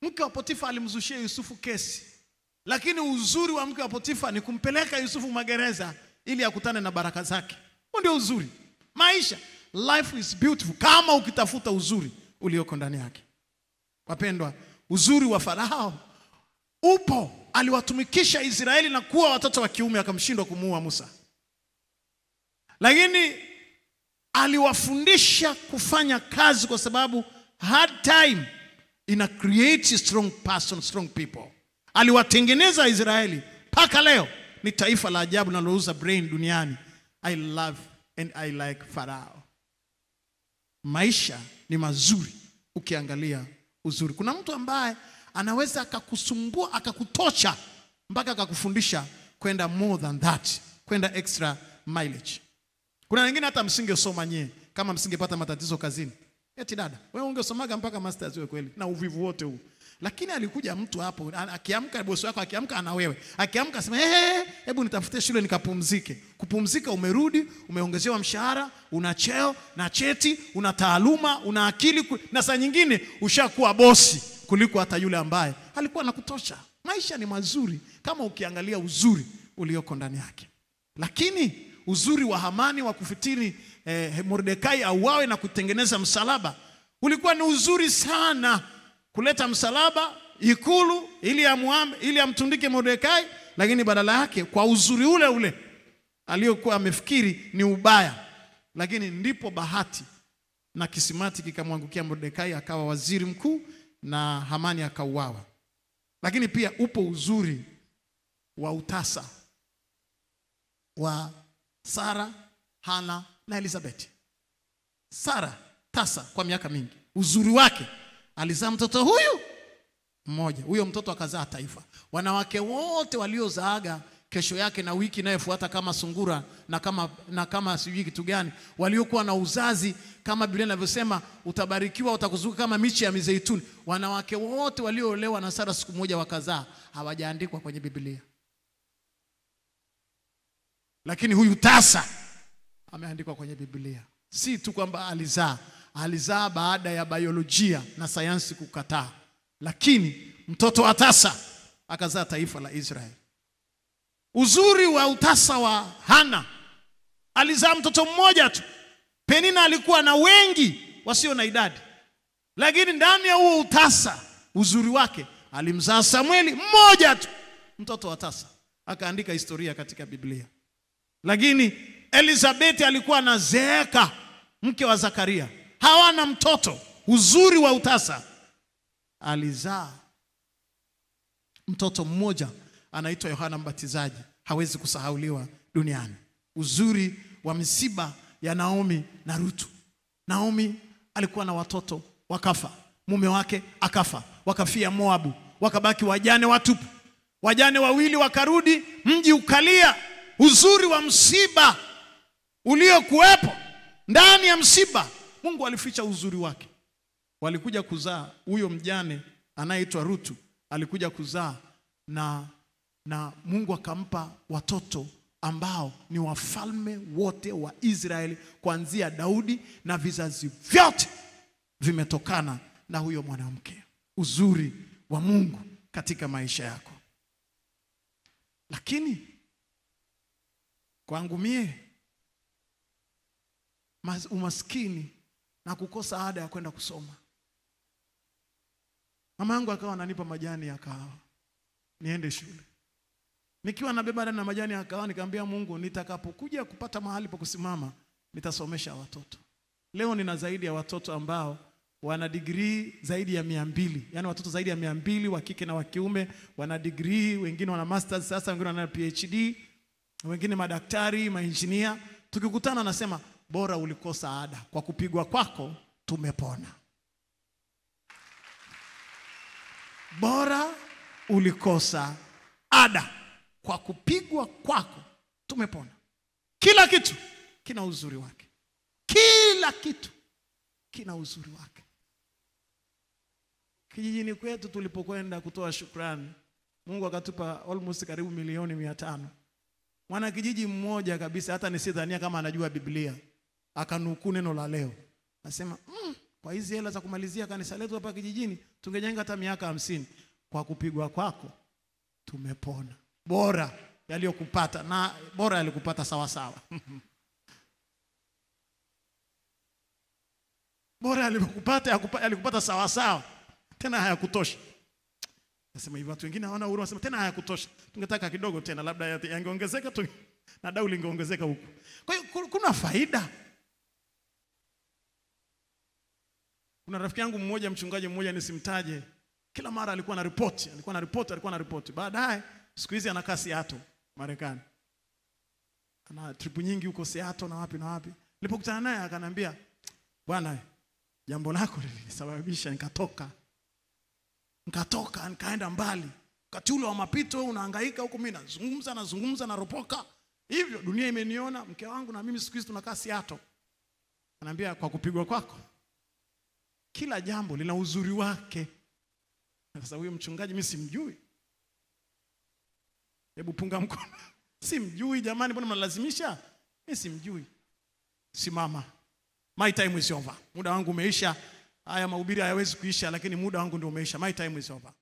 Mke wa Potifa alimzushia Yusufu kesi, lakini uzuri wa mke wa Potifa ni kumpeleka Yusufu magereza ili akutane na baraka zake. Huo ndio uzuri. Maisha, life is beautiful kama ukitafuta uzuri ulioko ndani yake. Wapendwa, uzuri wa Farao upo. Aliwatumikisha Israeli na kuwa watoto wa kiume, akamshindwa kumuua Musa. Lakini aliwafundisha kufanya kazi, kwa sababu hard time ina create strong person, strong people. Aliwatengeneza Israeli mpaka leo ni taifa la ajabu linalouza brain duniani. I love and I like Farao. Maisha ni mazuri ukiangalia uzuri. Kuna mtu ambaye anaweza akakusumbua, akakutosha, mpaka akakufundisha kwenda more than that, kwenda extra mileage. Kuna wengine hata msingesoma nyie kama msingepata matatizo kazini. Eti dada, wewe ungesomaga mpaka masters wewe kweli na uvivu wote huu. Lakini alikuja mtu hapo, akiamka bosi wako akiamka ana wewe. Akiamka asema hebu nitafute shule nikapumzike. Kupumzika, umerudi, umeongezewa mshahara, una cheo na cheti, una taaluma, una akili, na saa nyingine ushakuwa bosi kuliko hata yule ambaye alikuwa anakutosha. Maisha ni mazuri kama ukiangalia uzuri ulioko ndani yake. Lakini uzuri wa Hamani wa kufitiri Mordekai auawe na kutengeneza msalaba ulikuwa ni uzuri sana. Kuleta msalaba ikulu ili amtundike Mordekai, lakini badala yake kwa uzuri ule ule aliyokuwa amefikiri ni ubaya, lakini ndipo bahati na kisimati kikamwangukia Mordekai, akawa waziri mkuu na Hamani akauawa. Lakini pia upo uzuri wa utasa wa Sara, Hana na Elizabeth. Sara tasa kwa miaka mingi. Uzuri wake, alizaa mtoto huyu mmoja. Huyo mtoto akazaa taifa. Wanawake wote waliozaaga kesho yake na wiki inayofuata kama sungura na kama sijui kitu gani, waliokuwa na uzazi kama Biblia inavyosema utabarikiwa utakuzuka kama michi ya mizeituni. Wanawake wote walioolewa na Sara siku moja wakazaa hawajaandikwa kwenye Biblia. Lakini huyu tasa ameandikwa kwenye Biblia. Si tu kwamba alizaa baada ya biolojia na sayansi kukataa, lakini mtoto wa tasa akazaa taifa la Israeli. Uzuri wa utasa wa Hana, alizaa mtoto mmoja tu. Penina alikuwa na wengi wasio na idadi, lakini ndani ya huo utasa uzuri wake alimzaa Samueli mmoja tu, mtoto wa tasa, akaandika historia katika Biblia. Lakini Elizabeth alikuwa na zeeka, mke wa Zakaria, hawana mtoto. Uzuri wa utasa, alizaa mtoto mmoja anaitwa Yohana Mbatizaji, hawezi kusahauliwa duniani. Uzuri wa misiba ya Naomi na Rutu. Naomi alikuwa na watoto wakafa, mume wake akafa, wakafia Moabu, wakabaki wajane watupu. Wajane wawili wakarudi, mji ukalia. Uzuri wa msiba uliokuwepo ndani ya msiba, Mungu alificha uzuri wake. Walikuja kuzaa, huyo mjane anaitwa Rutu alikuja kuzaa na Mungu akampa watoto ambao ni wafalme wote wa Israeli kuanzia Daudi, na vizazi vyote vimetokana na huyo mwanamke. Uzuri wa Mungu katika maisha yako. Lakini kwangu mie, umaskini na kukosa ada ya kwenda kusoma. Mama yangu akawa ananipa majani ya kahawa niende shule. Nikiwa nabeba na majani ya kahawa nikamwambia Mungu, nitakapokuja kupata mahali pa kusimama nitasomesha watoto. Leo nina zaidi ya watoto ambao wana degree zaidi ya 200. Yaani watoto zaidi ya 200 wa kike na wa kiume wana degree, wengine wana masters sasa, wengine wana PhD, wengine madaktari, maengineer. Tukikutana nasema bora ulikosa ada, kwa kupigwa kwako tumepona. Bora ulikosa ada, kwa kupigwa kwako tumepona. Kila kitu kina uzuri wake. Kila kitu kina uzuri wake. Kijijini kwetu tulipokwenda kutoa shukrani, Mungu akatupa almost karibu 1,500,000. Mwana kijiji mmoja kabisa, hata nisidhania kama anajua Biblia, akanukuu neno la leo. Nasema, kwa hizi hela za kumalizia kanisa letu hapa kijijini, tungejenga hata miaka 50. Kwa kupigwa kwako tumepona. Bora yaliyokupata, na bora yalikupata sawa sawa. Bora yalikupata sawa sawa, tena hayakutosha. Nasema hivi, watu wengine hawana huruma, nasema tena hayakutosha, tungetaka kidogo tena, labda yangeongezeka tu na dau lingeongezeka huko. Kwa hiyo kuna faida. Kuna rafiki yangu mmoja, mchungaji mmoja nisimtaje, kila mara alikuwa na report. Baadaye siku hizi anakaa Seattle, Marekani. Ana trip nyingi huko Seattle na wapi na wapi. Nilipokutana naye akaniambia, bwana, jambo lako lilisababisha nikatoka nikaenda mbali. Wakati ule wa mapito unahangaika huko, mimi nazungumza naropoka. Hivyo dunia imeniona, mke wangu na mimi siku hizi tunakaa Seattle. Ananiambia, kwa kupigwa kwako kila jambo lina uzuri wake. Sasa huyo mchungaji mimi simjui. Hebu punga mkono. Simjui jamani, mbona mnalazimisha? Mimi simjui. Simama. My time is over. Muda wangu umeisha. Haya mahubiri hayawezi kuisha, lakini muda wangu ndio umeisha. My time is over.